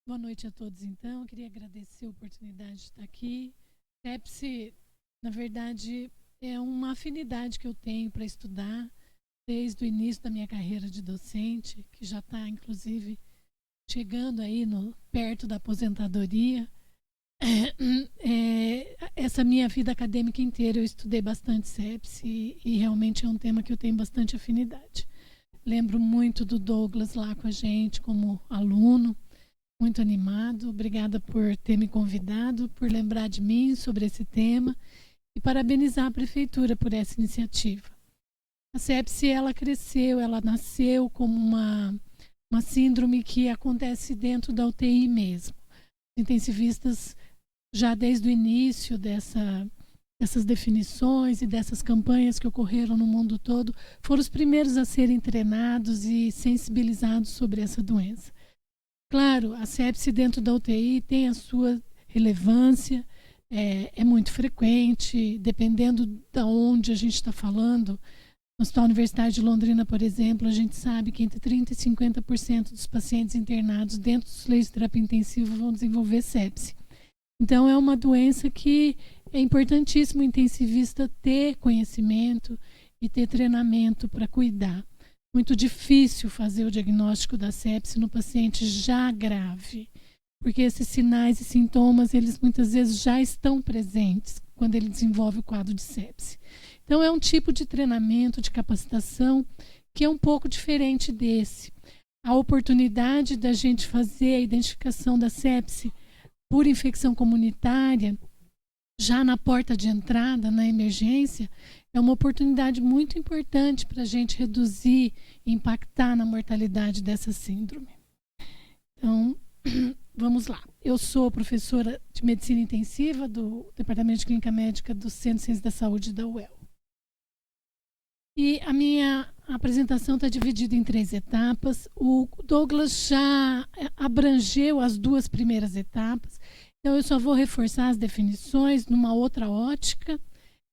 Boa noite a todos, então. Eu queria agradecer a oportunidade de estar aqui. Sepsi, na verdade, é uma afinidade que eu tenho para estudar desde o início da minha carreira de docente, que já está, inclusive, chegando aí perto da aposentadoria. Essa minha vida acadêmica inteira eu estudei bastante sepsi e realmente é um tema que eu tenho bastante afinidade. Lembro muito do Douglas lá com a gente como aluno, muito animado. Obrigada por ter me convidado, por lembrar de mim sobre esse tema e parabenizar a Prefeitura por essa iniciativa. A sepsi, ela cresceu, ela nasceu como uma síndrome que acontece dentro da UTI mesmo. Os intensivistas, já desde o início dessas definições e dessas campanhas que ocorreram no mundo todo, foram os primeiros a serem treinados e sensibilizados sobre essa doença. Claro, a sepsi dentro da UTI tem a sua relevância, é muito frequente, dependendo de onde a gente está falando. No Hospital Universitário de Londrina, por exemplo, a gente sabe que entre 30% e 50% dos pacientes internados dentro dos leitos de terapia intensiva vão desenvolver sepsi. Então, é uma doença que é importantíssimo o intensivista ter conhecimento e ter treinamento para cuidar. Muito difícil fazer o diagnóstico da sepsi no paciente já grave, porque esses sinais e sintomas, eles muitas vezes já estão presentes quando ele desenvolve o quadro de sepsi. Então, é um tipo de treinamento, de capacitação, que é um pouco diferente desse. A oportunidade da gente fazer a identificação da sepsi por infecção comunitária, já na porta de entrada, na emergência, é uma oportunidade muito importante para a gente reduzir e impactar na mortalidade dessa síndrome. Então, vamos lá. Eu sou professora de Medicina Intensiva do Departamento de Clínica Médica do Centro de Ciências da Saúde da UEL. E a minha apresentação está dividida em 3 etapas. O Douglas já abrangeu as 2 primeiras etapas, então eu só vou reforçar as definições numa outra ótica,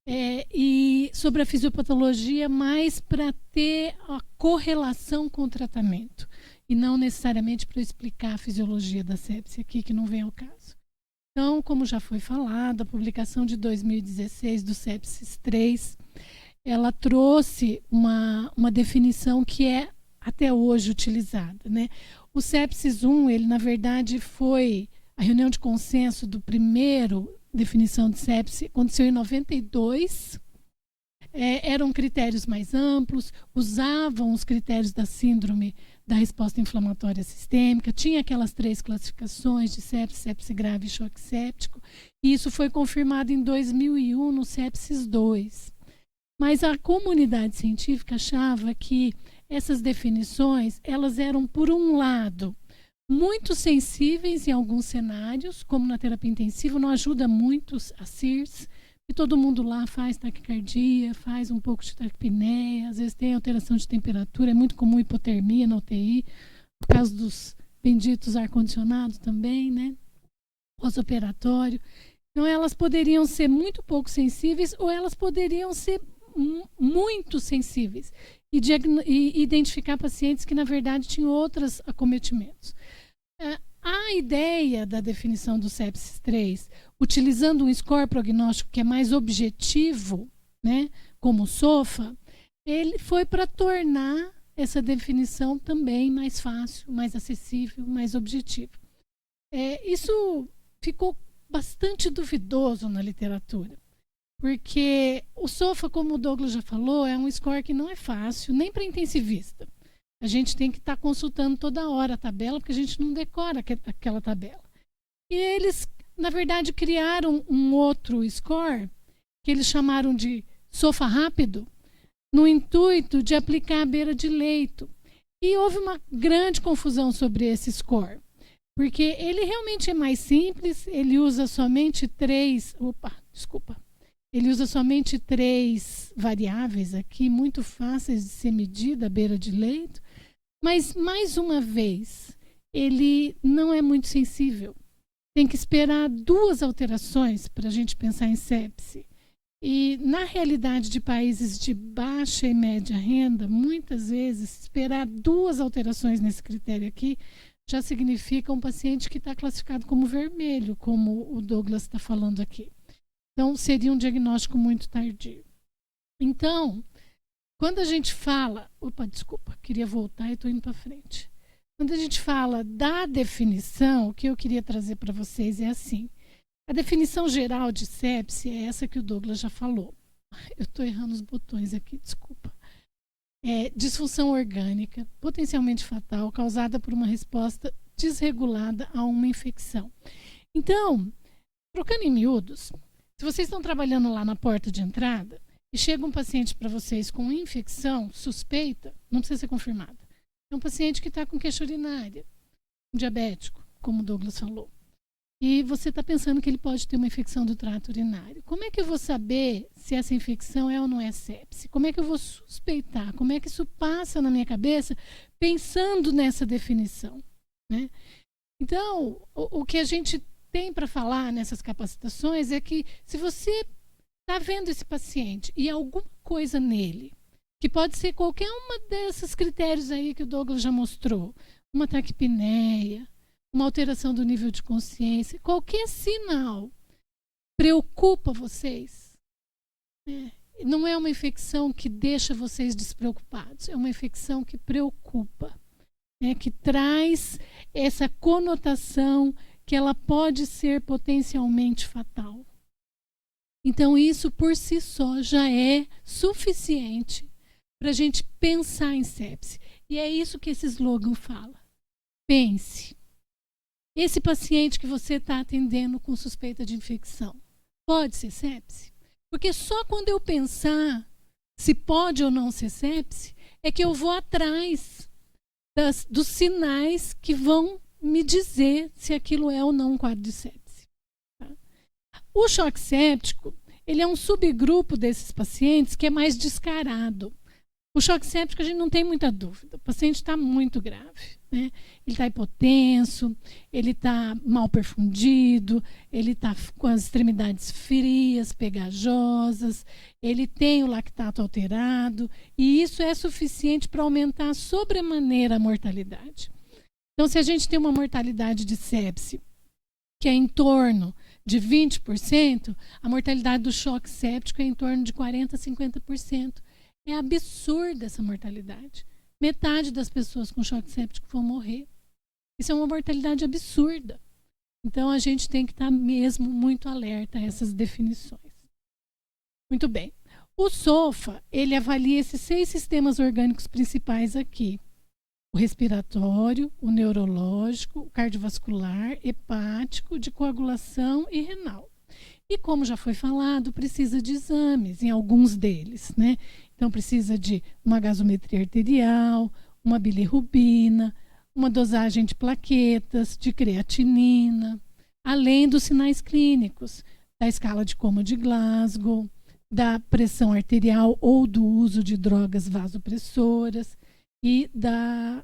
e sobre a fisiopatologia, mais para ter a correlação com o tratamento, e não necessariamente para explicar a fisiologia da sepsi aqui, que não vem ao caso. Então, como já foi falado, a publicação de 2016 do Sepsis 3, ela trouxe uma definição que é até hoje utilizada, né? O Sepsis 1, ele na verdade foi a reunião de consenso do primeiro definição de sepsi, aconteceu em 92. Eram critérios mais amplos, usavam os critérios da síndrome da resposta inflamatória sistêmica, tinha aquelas 3 classificações de sepsi, sepsi grave e choque séptico, e isso foi confirmado em 2001 no Sepsis 2. Mas a comunidade científica achava que essas definições, elas eram, por um lado, muito sensíveis em alguns cenários, como na terapia intensiva, não ajuda muito a CIRS, e todo mundo lá faz taquicardia, faz um pouco de taquipneia, às vezes tem alteração de temperatura, é muito comum hipotermia na UTI, por causa dos benditos ar-condicionado também, né? Pós-operatório. Então, elas poderiam ser muito pouco sensíveis ou elas poderiam ser muito sensíveis e identificar pacientes que, na verdade, tinham outros acometimentos. A ideia da definição do Sepsis 3, utilizando um score prognóstico que é mais objetivo, né, como o SOFA, ele foi para tornar essa definição também mais fácil, mais acessível, mais objetiva. Isso ficou bastante duvidoso na literatura, porque o SOFA, como o Douglas já falou, é um score que não é fácil, nem para intensivista. A gente tem que estar consultando toda hora a tabela, porque a gente não decora aquela tabela. E eles, na verdade, criaram um outro score, que eles chamaram de SOFA rápido, no intuito de aplicar à beira de leito. E houve uma grande confusão sobre esse score, porque ele realmente é mais simples, ele usa somente 3 variáveis aqui, muito fáceis de ser medida à beira de leito, mas, mais uma vez, ele não é muito sensível. Tem que esperar 2 alterações para a gente pensar em sepsi. E, na realidade de países de baixa e média renda, muitas vezes, esperar 2 alterações nesse critério aqui já significa um paciente que está classificado como vermelho, como o Douglas está falando aqui. Então, seria um diagnóstico muito tardio. Então, quando a gente fala... Opa, desculpa, queria voltar e estou indo para frente. Quando a gente fala da definição, o que eu queria trazer para vocês é assim. A definição geral de sepse é essa que o Douglas já falou. Eu estou errando os botões aqui, desculpa. É disfunção orgânica, potencialmente fatal, causada por uma resposta desregulada a uma infecção. Então, trocando em miúdos, se vocês estão trabalhando lá na porta de entrada e chega um paciente para vocês com infecção suspeita, não precisa ser confirmada. É um paciente que está com queixa urinária, um diabético, como o Douglas falou. E você está pensando que ele pode ter uma infecção do trato urinário. Como é que eu vou saber se essa infecção é ou não é sepse? Como é que eu vou suspeitar? Como é que isso passa na minha cabeça pensando nessa definição? Né? Então, o que a gente tem para falar nessas capacitações é que se você está vendo esse paciente e alguma coisa nele, que pode ser qualquer uma desses critérios aí que o Douglas já mostrou, uma taquipneia, uma alteração do nível de consciência, qualquer sinal preocupa vocês, não é uma infecção que deixa vocês despreocupados, é uma infecção que preocupa, que traz essa conotação que ela pode ser potencialmente fatal. Então, isso por si só já é suficiente para a gente pensar em sepse. E é isso que esse slogan fala. Pense. Esse paciente que você está atendendo com suspeita de infecção, pode ser sepse? Porque só quando eu pensar se pode ou não ser sepse, é que eu vou atrás dos sinais que vão me dizer se aquilo é ou não um quadro de sepse. Tá? O choque séptico, ele é um subgrupo desses pacientes que é mais descarado. O choque séptico a gente não tem muita dúvida. O paciente está muito grave. Né? Ele está hipotenso, ele está mal perfundido, ele está com as extremidades frias, pegajosas, ele tem o lactato alterado, e isso é suficiente para aumentar sobremaneira a mortalidade. Então, se a gente tem uma mortalidade de sepse que é em torno de 20%, a mortalidade do choque séptico é em torno de 40% a 50%. É absurda essa mortalidade. Metade das pessoas com choque séptico vão morrer. Isso é uma mortalidade absurda. Então, a gente tem que estar mesmo muito alerta a essas definições. Muito bem. O SOFA, ele avalia esses 6 sistemas orgânicos principais aqui. O respiratório, o neurológico, o cardiovascular, hepático, de coagulação e renal. E como já foi falado, precisa de exames em alguns deles, né? Então, precisa de uma gasometria arterial, uma bilirrubina, uma dosagem de plaquetas, de creatinina, além dos sinais clínicos, da escala de Coma de Glasgow, da pressão arterial ou do uso de drogas vasopressoras e da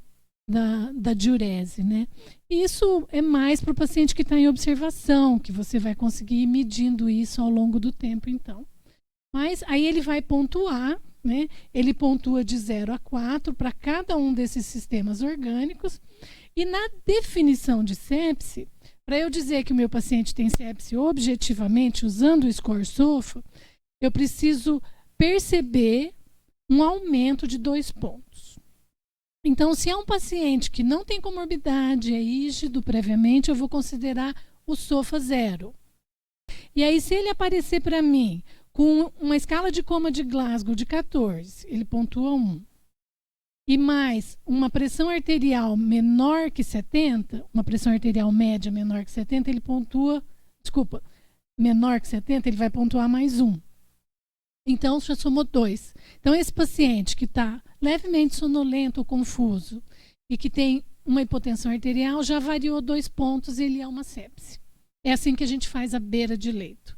diurese, né? Isso é mais para o paciente que está em observação, que você vai conseguir ir medindo isso ao longo do tempo, então. Mas aí ele vai pontuar, né? Ele pontua de 0 a 4 para cada um desses sistemas orgânicos. E na definição de sepse, para eu dizer que o meu paciente tem sepse objetivamente, usando o score SOFA, eu preciso perceber um aumento de 2 pontos. Então, se é um paciente que não tem comorbidade, é rígido previamente, eu vou considerar o SOFA 0. E aí, se ele aparecer para mim com uma escala de Coma de Glasgow de 14, ele pontua 1. E mais uma pressão arterial menor que 70, uma pressão arterial média menor que 70, ele pontua, menor que 70, ele vai pontuar mais 1. Então, já somou 2. Então, esse paciente que está levemente sonolento ou confuso e que tem uma hipotensão arterial já variou 2 pontos e ele é uma sepse. É assim que a gente faz a beira de leito,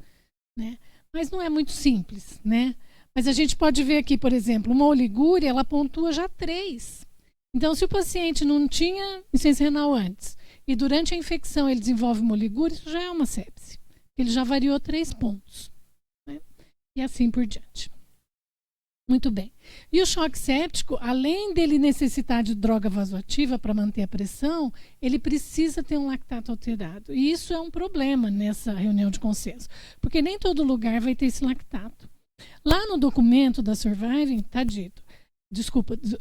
né? Mas não é muito simples, né? Mas a gente pode ver aqui, por exemplo, uma oligúria, ela pontua já 3. Então, se o paciente não tinha insuficiência renal antes e durante a infecção ele desenvolve uma oligúria, isso já é uma sepse. Ele já variou 3 pontos. Né? E assim por diante. Muito bem. E o choque séptico, além dele necessitar de droga vasoativa para manter a pressão, ele precisa ter um lactato alterado. E isso é um problema nessa reunião de consenso, porque nem todo lugar vai ter esse lactato. Lá no documento da Surviving está dito,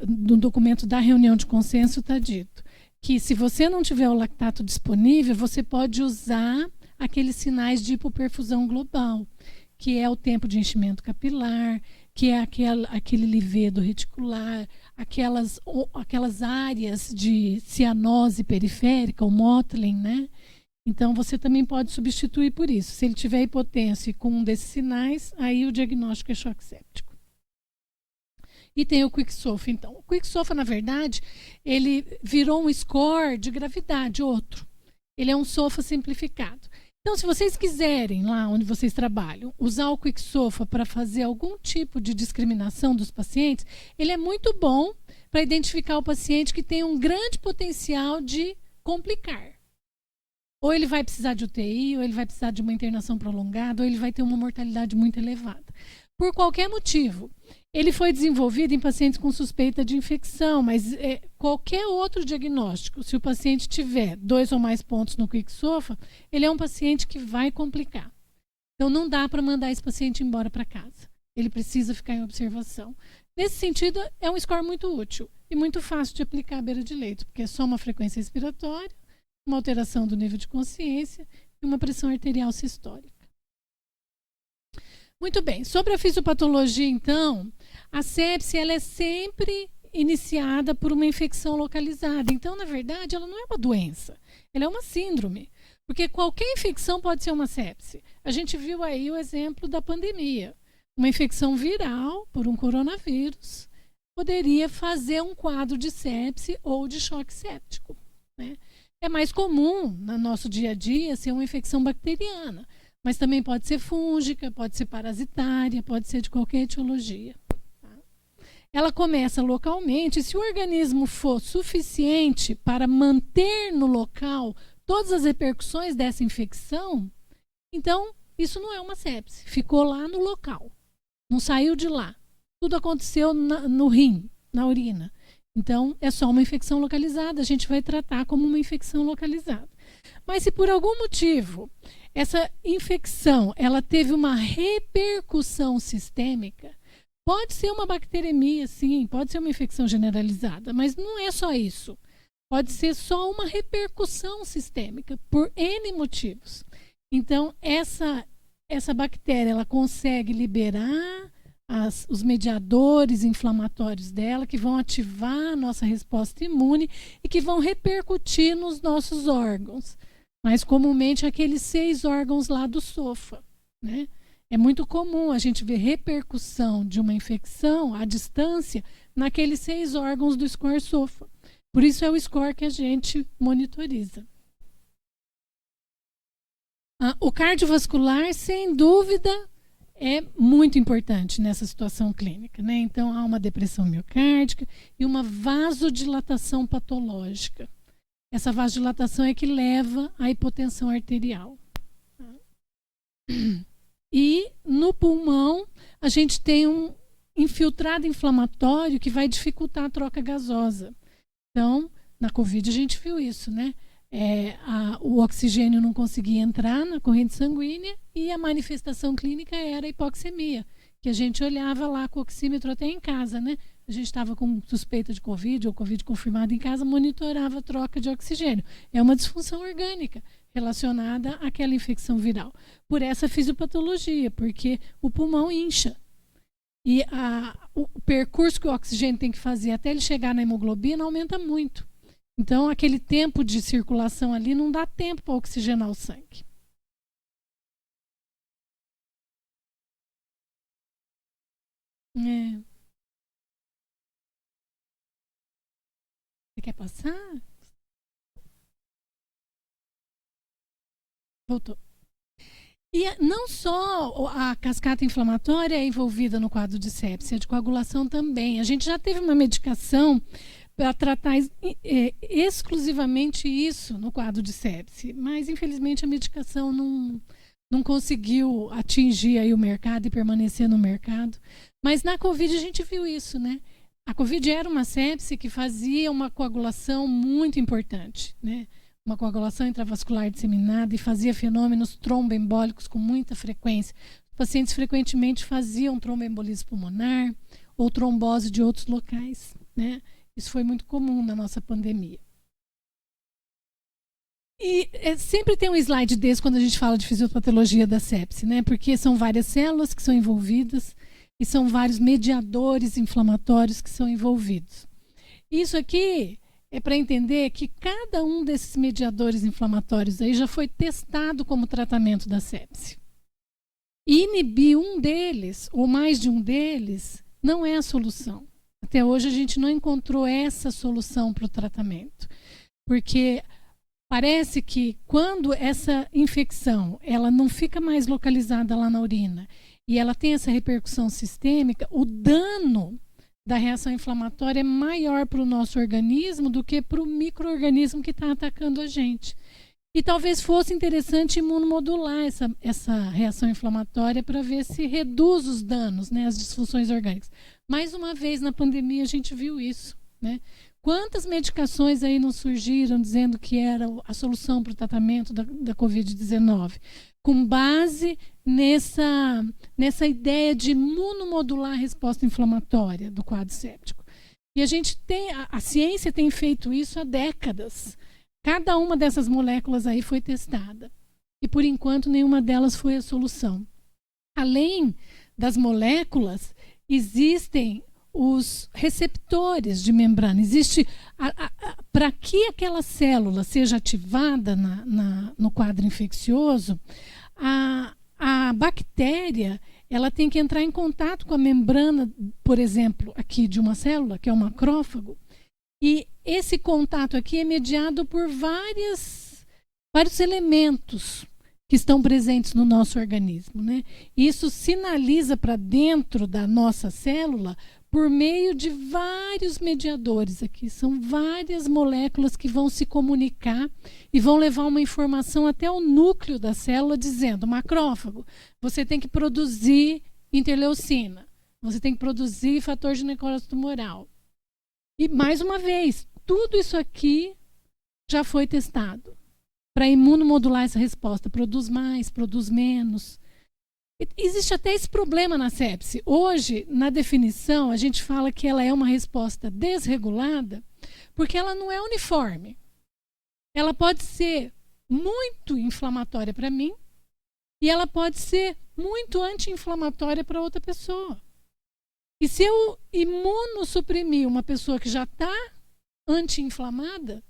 no documento da reunião de consenso está dito, que se você não tiver o lactato disponível, você pode usar aqueles sinais de hipoperfusão global, que é o tempo de enchimento capilar, que é aquele livedo reticular, aquelas áreas de cianose periférica, o mottling, né? Então, você também pode substituir por isso. Se ele tiver hipotensão com um desses sinais, aí o diagnóstico é choque séptico. E tem o Quick-SOFA, então. O Quick-SOFA, na verdade, ele virou um score de gravidade, outro. Ele é um SOFA simplificado. Então, se vocês quiserem, lá onde vocês trabalham, usar o Quick-SOFA para fazer algum tipo de discriminação dos pacientes, ele é muito bom para identificar o paciente que tem um grande potencial de complicar. Ou ele vai precisar de UTI, ou ele vai precisar de uma internação prolongada, ou ele vai ter uma mortalidade muito elevada. Por qualquer motivo. Ele foi desenvolvido em pacientes com suspeita de infecção, mas qualquer outro diagnóstico, se o paciente tiver 2 ou mais pontos no Quick-SOFA, ele é um paciente que vai complicar. Então, não dá para mandar esse paciente embora para casa. Ele precisa ficar em observação. Nesse sentido, é um score muito útil e muito fácil de aplicar à beira de leito, porque é só uma frequência respiratória, uma alteração do nível de consciência e uma pressão arterial sistólica. Muito bem, sobre a fisiopatologia, então, a sepse ela é sempre iniciada por uma infecção localizada. Então, na verdade, ela não é uma doença, ela é uma síndrome. Porque qualquer infecção pode ser uma sepse. A gente viu aí o exemplo da pandemia. Uma infecção viral por um coronavírus poderia fazer um quadro de sepse ou de choque séptico, né? É mais comum no nosso dia a dia ser uma infecção bacteriana. Mas também pode ser fúngica, pode ser parasitária, pode ser de qualquer etiologia. Tá? Ela começa localmente, e se o organismo for suficiente para manter no local todas as repercussões dessa infecção, então isso não é uma sepse. Ficou lá no local, não saiu de lá. Tudo aconteceu no rim, na urina. Então, é só uma infecção localizada, a gente vai tratar como uma infecção localizada. Mas se por algum motivo essa infecção ela teve uma repercussão sistêmica, pode ser uma bacteremia, sim, pode ser uma infecção generalizada, mas não é só isso. Pode ser só uma repercussão sistêmica, por N motivos. Então, essa bactéria ela consegue liberar os mediadores inflamatórios dela, que vão ativar a nossa resposta imune e que vão repercutir nos nossos órgãos. Mas comumente aqueles 6 órgãos lá do SOFA, né? É muito comum a gente ver repercussão de uma infecção à distância naqueles 6 órgãos do score SOFA. Por isso é o score que a gente monitoriza. O cardiovascular, sem dúvida, é muito importante nessa situação clínica, né? Então, há uma depressão miocárdica e uma vasodilatação patológica. Essa vasodilatação é que leva à hipotensão arterial. E no pulmão, a gente tem um infiltrado inflamatório que vai dificultar a troca gasosa. Então, na Covid a gente viu isso, né? O oxigênio não conseguia entrar na corrente sanguínea e a manifestação clínica era a hipoxemia, que a gente olhava lá com o oxímetro até em casa, né? A gente estava com suspeita de Covid ou Covid confirmada em casa, monitorava a troca de oxigênio. É uma disfunção orgânica relacionada àquela infecção viral. Por essa fisiopatologia, porque o pulmão incha. E o percurso que o oxigênio tem que fazer até ele chegar na hemoglobina aumenta muito. Então, aquele tempo de circulação ali não dá tempo para oxigenar o sangue. Você quer passar? Voltou. E não só a cascata inflamatória é envolvida no quadro de sepsia, a de coagulação também. A gente já teve uma medicação para tratar exclusivamente isso no quadro de sepsia, mas infelizmente a medicação não conseguiu atingir aí o mercado e permanecer no mercado. Mas na Covid a gente viu isso, né? A Covid era uma sepse que fazia uma coagulação muito importante, né? Uma coagulação intravascular disseminada e fazia fenômenos tromboembólicos com muita frequência. Os pacientes frequentemente faziam tromboembolismo pulmonar ou trombose de outros locais, né? Isso foi muito comum na nossa pandemia. E sempre tem um slide desse quando a gente fala de fisiopatologia da sepse, né? Porque são várias células que são envolvidas e são vários mediadores inflamatórios que são envolvidos. Isso aqui é para entender que cada um desses mediadores inflamatórios aí já foi testado como tratamento da sepse. E inibir um deles, ou mais de um deles, não é a solução. Até hoje a gente não encontrou essa solução para o tratamento. Porque parece que quando essa infecção ela não fica mais localizada lá na urina e ela tem essa repercussão sistêmica, o dano da reação inflamatória é maior para o nosso organismo do que para o micro-organismo que está atacando a gente. E talvez fosse interessante imunomodular essa reação inflamatória para ver se reduz os danos, né, as disfunções orgânicas. Mais uma vez, na pandemia, a gente viu isso, né? Quantas medicações aí não surgiram dizendo que era a solução para o tratamento da Covid-19? Com base nessa ideia de imunomodular a resposta inflamatória do quadro séptico. E a ciência tem feito isso há décadas. Cada uma dessas moléculas aí foi testada. E, por enquanto, nenhuma delas foi a solução. Além das moléculas, existem os receptores de membrana. Existe, para que aquela célula seja ativada no quadro infeccioso, a bactéria ela tem que entrar em contato com a membrana, por exemplo, aqui de uma célula, que é o macrófago, e esse contato aqui é mediado por vários elementos que estão presentes no nosso organismo, né? Isso sinaliza para dentro da nossa célula por meio de vários mediadores aqui. São várias moléculas que vão se comunicar e vão levar uma informação até o núcleo da célula dizendo: macrófago, você tem que produzir interleucina, você tem que produzir fator de necrose tumoral. E, mais uma vez, tudo isso aqui já foi testado para imunomodular essa resposta. Produz mais, produz menos. Existe até esse problema na sepse. Hoje, na definição, a gente fala que ela é uma resposta desregulada porque ela não é uniforme. Ela pode ser muito inflamatória para mim e ela pode ser muito anti-inflamatória para outra pessoa. E se eu imunossuprimir uma pessoa que já está anti-inflamada,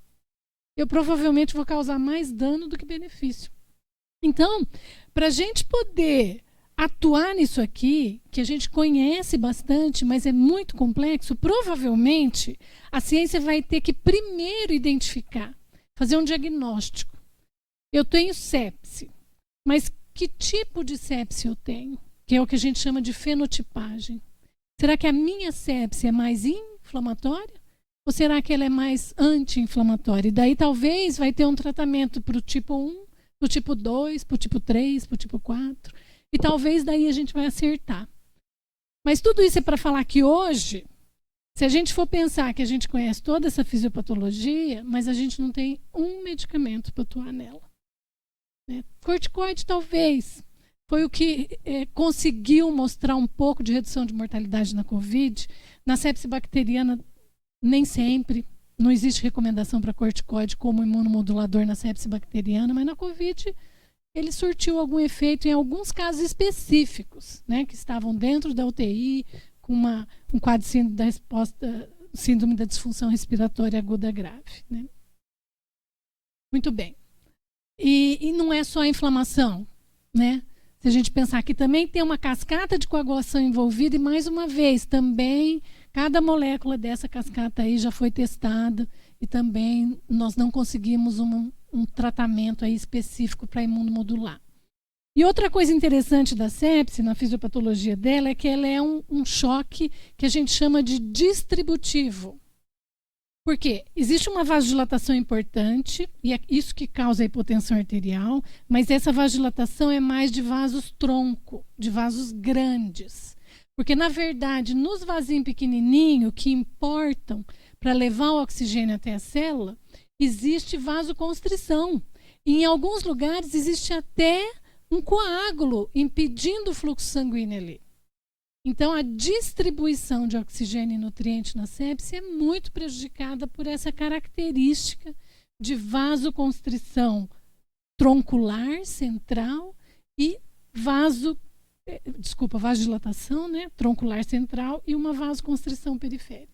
eu provavelmente vou causar mais dano do que benefício. Então, para a gente poder atuar nisso aqui, que a gente conhece bastante, mas é muito complexo, provavelmente a ciência vai ter que primeiro identificar, fazer um diagnóstico. Eu tenho sepse, mas que tipo de sepse eu tenho? Que é o que a gente chama de fenotipagem. Será que a minha sepse é mais inflamatória? Ou será que ela é mais anti-inflamatória? E daí talvez vai ter um tratamento para o tipo 1, para o tipo 2, para o tipo 3, para o tipo 4. E talvez daí a gente vai acertar. Mas tudo isso é para falar que hoje, se a gente for pensar que a gente conhece toda essa fisiopatologia, mas a gente não tem um medicamento para atuar nela. Né? Corticoide talvez. Foi o que conseguiu mostrar um pouco de redução de mortalidade na Covid. Na sepse bacteriana, nem sempre. Não existe recomendação para corticoide como imunomodulador na sepse bacteriana, mas na Covid ele surtiu algum efeito em alguns casos específicos, né, que estavam dentro da UTI, com um quadro de síndrome da disfunção respiratória aguda grave. Né? Muito bem. E não é só a inflamação, né? Se a gente pensar que também tem uma cascata de coagulação envolvida, e mais uma vez, também cada molécula dessa cascata aí já foi testada e também nós não conseguimos um tratamento aí específico para imunomodular. E outra coisa interessante da sepse, na fisiopatologia dela, é que ela é um choque que a gente chama de distributivo. Por quê? Existe uma vasodilatação importante, e é isso que causa a hipotensão arterial, mas essa vasodilatação é mais de vasos tronco, de vasos grandes. Porque, na verdade, nos vasinhos pequenininhos que importam para levar o oxigênio até a célula, existe vasoconstrição. E em alguns lugares existe até um coágulo impedindo o fluxo sanguíneo ali. Então, a distribuição de oxigênio e nutriente na sepse é muito prejudicada por essa característica de vasoconstrição troncular, central, e vasodilatação, né, troncular central, e uma vasoconstrição periférica.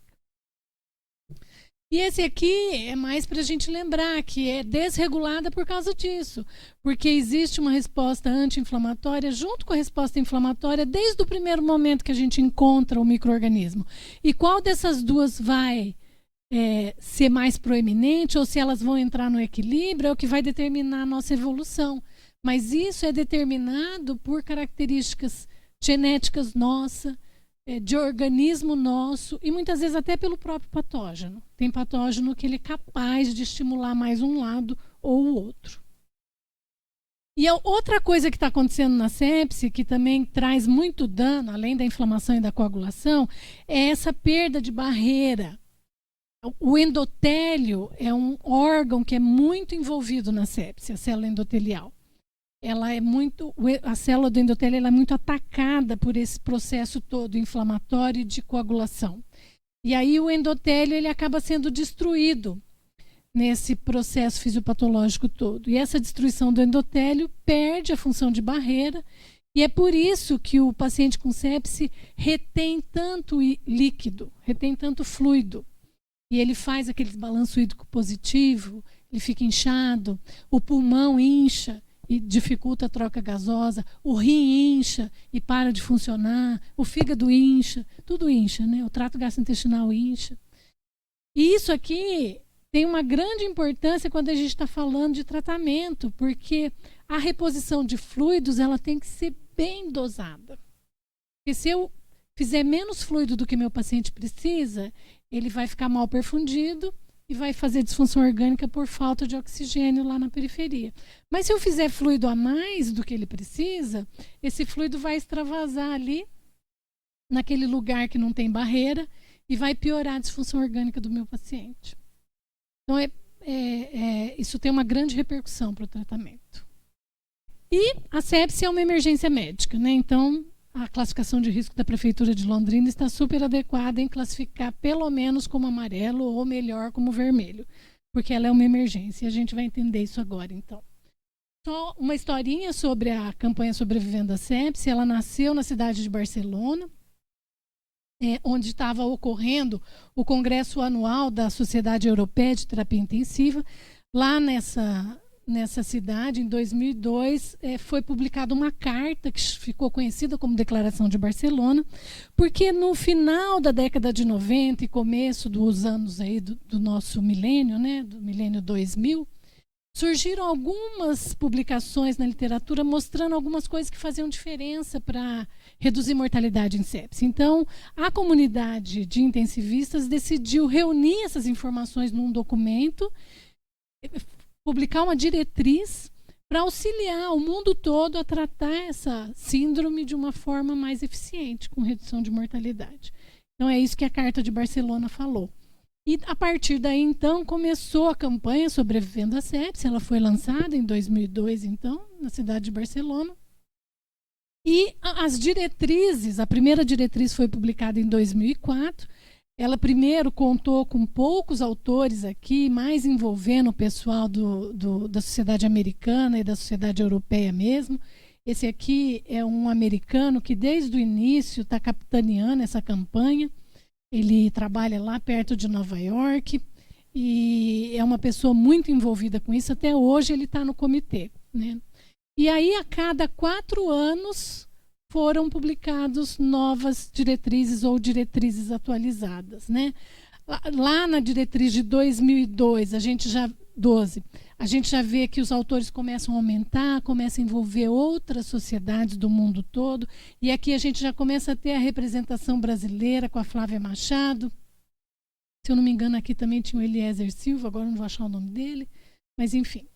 E esse aqui é mais para a gente lembrar que é desregulada por causa disso, porque existe uma resposta anti-inflamatória junto com a resposta inflamatória desde o primeiro momento que a gente encontra o micro-organismo. E qual dessas duas vai ser mais proeminente, ou se elas vão entrar no equilíbrio, é o que vai determinar a nossa evolução. Mas isso é determinado por características genéticas nossas, de organismo nosso, e muitas vezes até pelo próprio patógeno. Tem patógeno que ele é capaz de estimular mais um lado ou o outro. E a outra coisa que está acontecendo na sepse, que também traz muito dano, além da inflamação e da coagulação, é essa perda de barreira. O endotélio é um órgão que é muito envolvido na sepse, a célula endotelial. A célula do endotélio ela é muito atacada por esse processo todo inflamatório de coagulação. E aí o endotélio ele acaba sendo destruído nesse processo fisiopatológico todo. E essa destruição do endotélio perde a função de barreira, e é por isso que o paciente com sepse retém tanto líquido, retém tanto fluido. E ele faz aquele balanço hídrico positivo, ele fica inchado, o pulmão incha e dificulta a troca gasosa, o rim incha e para de funcionar, o fígado incha, tudo incha, né? O trato gastrointestinal incha. E isso aqui tem uma grande importância quando a gente está falando de tratamento, porque a reposição de fluidos ela tem que ser bem dosada. Porque se eu fizer menos fluido do que meu paciente precisa, ele vai ficar mal perfundido e vai fazer disfunção orgânica por falta de oxigênio lá na periferia. Mas se eu fizer fluido a mais do que ele precisa, esse fluido vai extravasar ali, naquele lugar que não tem barreira, e vai piorar a disfunção orgânica do meu paciente. Então, isso tem uma grande repercussão para o tratamento. E a sepse é uma emergência médica, né? Então, a classificação de risco da Prefeitura de Londrina está super adequada em classificar pelo menos como amarelo ou melhor como vermelho, porque ela é uma emergência e a gente vai entender isso agora, então. Só uma historinha sobre a campanha Sobrevivendo à Sepse. Ela nasceu na cidade de Barcelona, onde estava ocorrendo o congresso anual da Sociedade Europeia de Terapia Intensiva. Lá nessa cidade, em 2002, foi publicada uma carta que ficou conhecida como Declaração de Barcelona, porque no final da década de 90 e começo dos anos aí do nosso milênio, né, do milênio 2000, surgiram algumas publicações na literatura mostrando algumas coisas que faziam diferença para reduzir mortalidade em sepse. Então, a comunidade de intensivistas decidiu reunir essas informações num documento, publicar uma diretriz para auxiliar o mundo todo a tratar essa síndrome de uma forma mais eficiente, com redução de mortalidade. Então, é isso que a Carta de Barcelona falou. E, a partir daí, então, começou a campanha Sobrevivendo à Sepse. Ela foi lançada em 2002, então, na cidade de Barcelona. E as diretrizes, a primeira diretriz foi publicada em 2004. Ela primeiro contou com poucos autores aqui, mais envolvendo o pessoal da sociedade americana e da sociedade europeia mesmo. Esse aqui é um americano que desde o início está capitaneando essa campanha. Ele trabalha lá perto de Nova York e é uma pessoa muito envolvida com isso. Até hoje ele está no comitê, né? E aí, a cada 4 anos, foram publicados novas diretrizes ou diretrizes atualizadas, né? Lá na diretriz de 2002, a gente já vê que os autores começam a aumentar, começam a envolver outras sociedades do mundo todo, e aqui a gente já começa a ter a representação brasileira com a Flávia Machado. Se eu não me engano, aqui também tinha o Eliezer Silva, agora não vou achar o nome dele, mas enfim.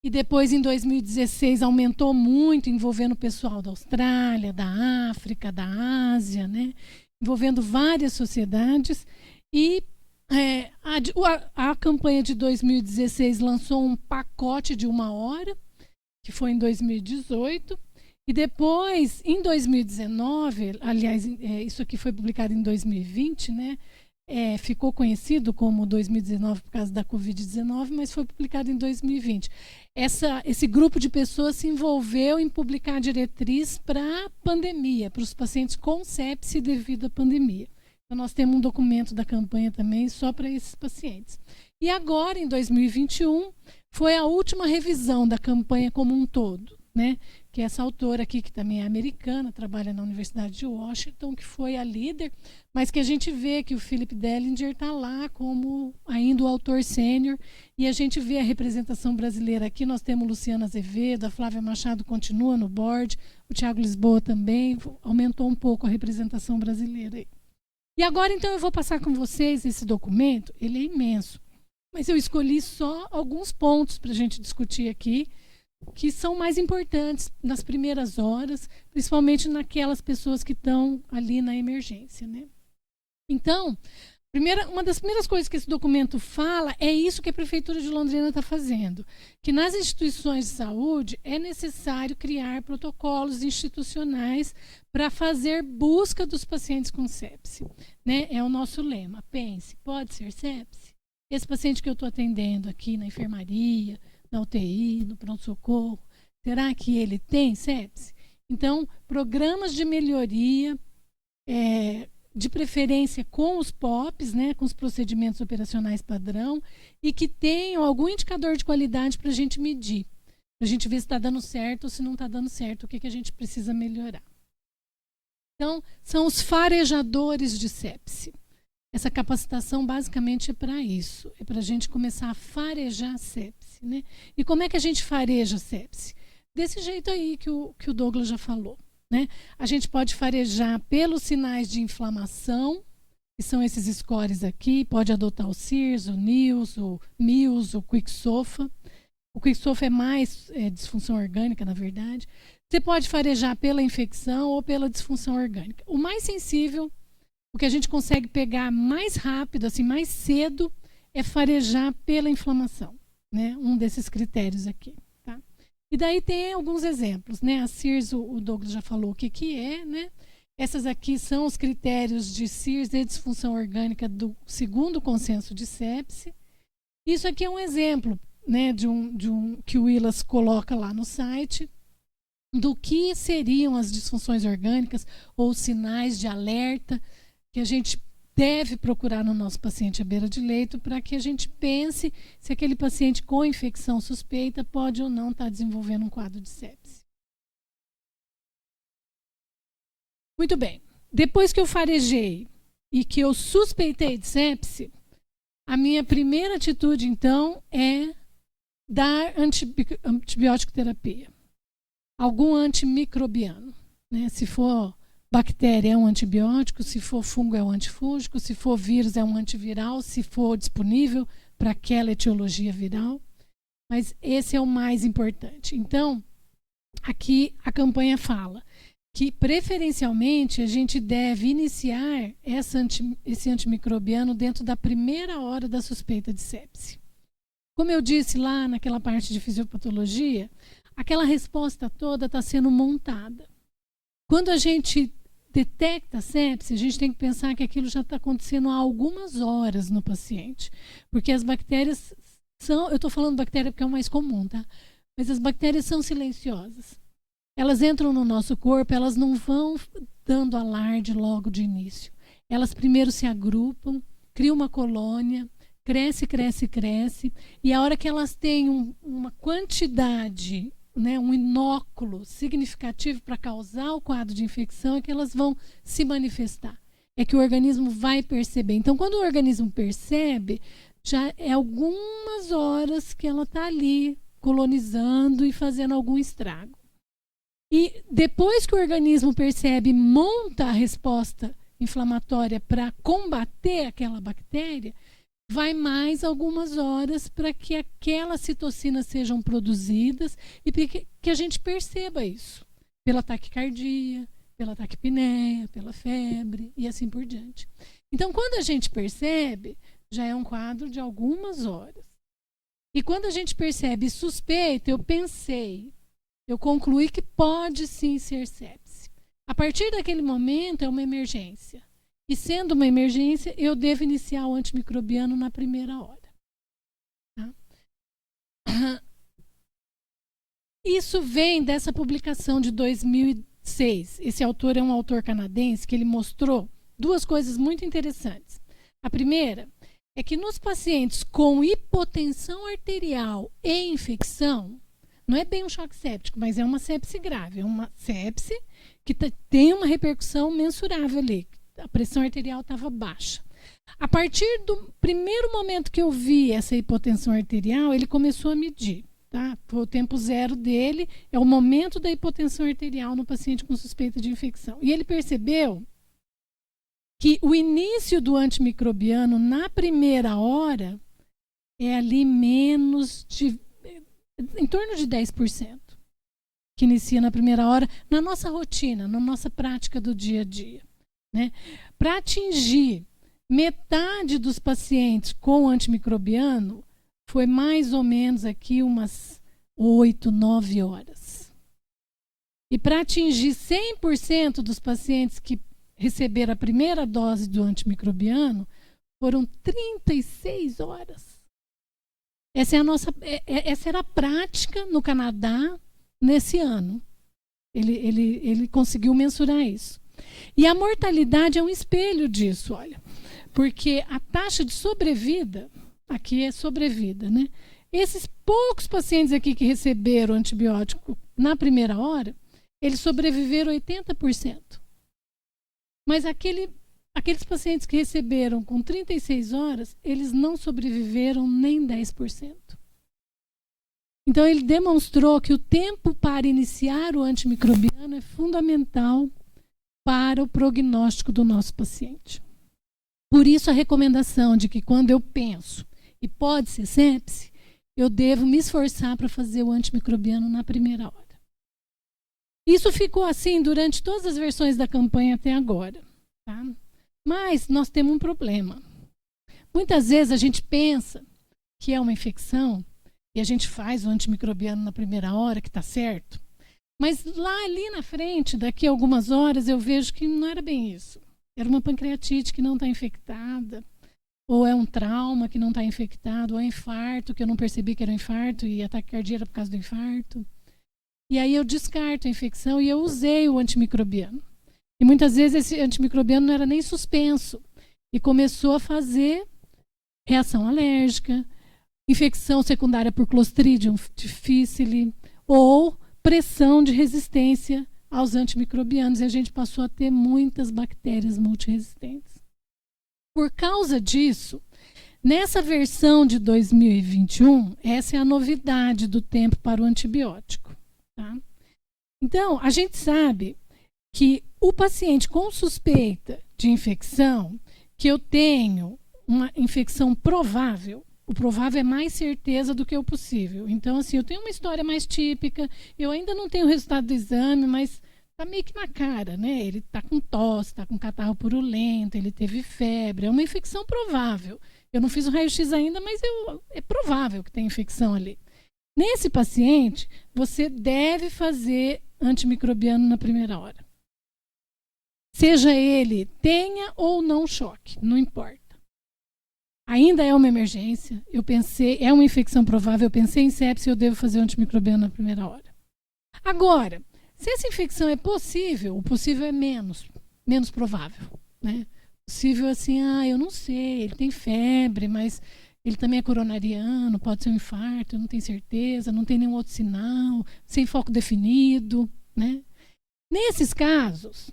E depois, em 2016, aumentou muito, envolvendo o pessoal da Austrália, da África, da Ásia, né? Envolvendo várias sociedades. E a campanha de 2016 lançou um pacote de 1 hora, que foi em 2018. E depois, em 2019, aliás, isso aqui foi publicado em 2020, né? Ficou conhecido como 2019 por causa da Covid-19, mas foi publicado em 2020. Esse grupo de pessoas se envolveu em publicar diretriz para a pandemia, para os pacientes com sepse devido à pandemia. Então, nós temos um documento da campanha também só para esses pacientes. E agora, em 2021, foi a última revisão da campanha como um todo, né? Que essa autora aqui, que também é americana, trabalha na Universidade de Washington, que foi a líder, mas que a gente vê que o Philip Dellinger está lá como ainda o autor sênior, e a gente vê a representação brasileira aqui. Nós temos Luciana Azevedo, a Flávia Machado continua no board, o Tiago Lisboa também, aumentou um pouco a representação brasileira aí. E agora, então, eu vou passar com vocês esse documento. Ele é imenso, mas eu escolhi só alguns pontos para a gente discutir aqui, que são mais importantes nas primeiras horas, principalmente naquelas pessoas que estão ali na emergência, né? Então, uma das primeiras coisas que esse documento fala é isso que a Prefeitura de Londrina está fazendo, que nas instituições de saúde é necessário criar protocolos institucionais para fazer busca dos pacientes com sepse, né? É o nosso lema. Pense, pode ser sepse? Esse paciente que eu estou atendendo aqui na enfermaria, na UTI, no pronto-socorro, será que ele tem sepse? Então, programas de melhoria, de preferência com os POPs, né, com os procedimentos operacionais padrão, e que tenham algum indicador de qualidade para a gente medir, para a gente ver se está dando certo ou se não está dando certo, o que a gente precisa melhorar. Então, são os farejadores de sepse. Essa capacitação basicamente é para isso, é para a gente começar a farejar a sepse, né? E como é que a gente fareja a sepse? Desse jeito aí que o Douglas já falou, né? A gente pode farejar pelos sinais de inflamação, que são esses scores aqui, pode adotar o SIRS, o NILS, o MILS, o QuickSOFA. O QuickSOFA é mais disfunção orgânica, na verdade. Você pode farejar pela infecção ou pela disfunção orgânica. O mais sensível, o que a gente consegue pegar mais rápido, assim, mais cedo, é farejar pela inflamação, né? Um desses critérios aqui, tá? E daí tem alguns exemplos, né? A SIRS, o Douglas já falou o que é, né? Essas aqui são os critérios de SIRS e disfunção orgânica do segundo consenso de sepse. Isso aqui é um exemplo, né, de um que o Willas coloca lá no site, do que seriam as disfunções orgânicas ou sinais de alerta que a gente deve procurar no nosso paciente à beira de leito, para que a gente pense se aquele paciente com infecção suspeita pode ou não estar desenvolvendo um quadro de sepse. Muito bem. Depois que eu farejei e que eu suspeitei de sepse, a minha primeira atitude, então, é dar antibiótico terapia. Algum antimicrobiano, né? Se for bactéria é um antibiótico, se for fungo é um antifúngico, se for vírus é um antiviral, se for disponível para aquela etiologia viral. Mas esse é o mais importante. Então, aqui a campanha fala que, preferencialmente, a gente deve iniciar esse antimicrobiano dentro da primeira hora da suspeita de sepse. Como eu disse lá naquela parte de fisiopatologia, aquela resposta toda está sendo montada. Quando a gente detecta a sepse, a gente tem que pensar que aquilo já está acontecendo há algumas horas no paciente. Porque as bactérias são... Eu estou falando bactéria porque é o mais comum, tá? Mas as bactérias são silenciosas. Elas entram no nosso corpo, elas não vão dando alarde logo de início. Elas primeiro se agrupam, criam uma colônia, cresce, cresce, cresce. E a hora que elas têm uma quantidade, né, um inóculo significativo para causar o quadro de infecção, é que elas vão se manifestar. É que o organismo vai perceber. Então, quando o organismo percebe, já é algumas horas que ela está ali colonizando e fazendo algum estrago. E depois que o organismo percebe, monta a resposta inflamatória para combater aquela bactéria, vai mais algumas horas para que aquelas citocinas sejam produzidas e para que a gente perceba isso. Pela taquicardia, pela taquipneia, pela febre e assim por diante. Então, quando a gente percebe, já é um quadro de algumas horas. E quando a gente percebe suspeita, eu concluí que pode sim ser sepse. A partir daquele momento é uma emergência. E sendo uma emergência, eu devo iniciar o antimicrobiano na primeira hora. Tá? Isso vem dessa publicação de 2006. Esse autor é um autor canadense que ele mostrou duas coisas muito interessantes. A primeira é que nos pacientes com hipotensão arterial e infecção, não é bem um choque séptico, mas é uma sepse grave, é uma sepse que tem uma repercussão mensurável ali. A pressão arterial estava baixa. A partir do primeiro momento que eu vi essa hipotensão arterial, ele começou a medir. Tá? Foi o tempo zero dele, é o momento da hipotensão arterial no paciente com suspeita de infecção. E ele percebeu que o início do antimicrobiano na primeira hora é ali em torno de 10%, que inicia na primeira hora, na nossa rotina, na nossa prática do dia a dia. Né? Para atingir metade dos pacientes com antimicrobiano, foi mais ou menos aqui umas 8, 9 horas. E para atingir 100% dos pacientes que receberam a primeira dose do antimicrobiano, foram 36 horas. Essa era a prática no Canadá nesse ano. Ele conseguiu mensurar isso. E a mortalidade é um espelho disso, olha. Porque a taxa de sobrevida, aqui é sobrevida, né? Esses poucos pacientes aqui que receberam antibiótico na primeira hora, eles sobreviveram 80%. Mas aqueles pacientes que receberam com 36 horas, eles não sobreviveram nem 10%. Então, ele demonstrou que o tempo para iniciar o antimicrobiano é fundamental para o prognóstico do nosso paciente. Por isso, a recomendação de que quando eu penso, e pode ser sepse, eu devo me esforçar para fazer o antimicrobiano na primeira hora. Isso ficou assim durante todas as versões da campanha até agora. Tá? Mas nós temos um problema. Muitas vezes a gente pensa que é uma infecção e a gente faz o antimicrobiano na primeira hora, que está certo. Mas lá ali na frente, daqui a algumas horas, eu vejo que não era bem isso. Era uma pancreatite que não está infectada, ou é um trauma que não está infectado, ou é infarto, que eu não percebi que era um infarto e a taquicardia era por causa do infarto. E aí eu descarto a infecção e eu usei o antimicrobiano. E muitas vezes esse antimicrobiano não era nem suspenso. E começou a fazer reação alérgica, infecção secundária por Clostridium difficile, ou pressão de resistência aos antimicrobianos. E a gente passou a ter muitas bactérias multiresistentes. Por causa disso, nessa versão de 2021, essa é a novidade do tempo para o antibiótico. Tá? Então, a gente sabe que o paciente com suspeita de infecção, que eu tenho uma infecção provável, o provável é mais certeza do que o possível. Então, assim, eu tenho uma história mais típica, eu ainda não tenho o resultado do exame, mas está meio que na cara, né? Ele está com tosse, está com catarro purulento, ele teve febre, é uma infecção provável. Eu não fiz o raio-x ainda, mas é provável que tenha infecção ali. Nesse paciente, você deve fazer antimicrobiano na primeira hora. Seja ele tenha ou não choque, não importa. Ainda é uma emergência, eu pensei, é uma infecção provável, eu pensei em sepse, eu devo fazer antimicrobiano na primeira hora. Agora, se essa infecção é possível, o possível é menos provável. Né? Possível assim, eu não sei, ele tem febre, mas ele também é coronariano, pode ser um infarto, eu não tenho certeza, não tem nenhum outro sinal, sem foco definido. Né? Nesses casos,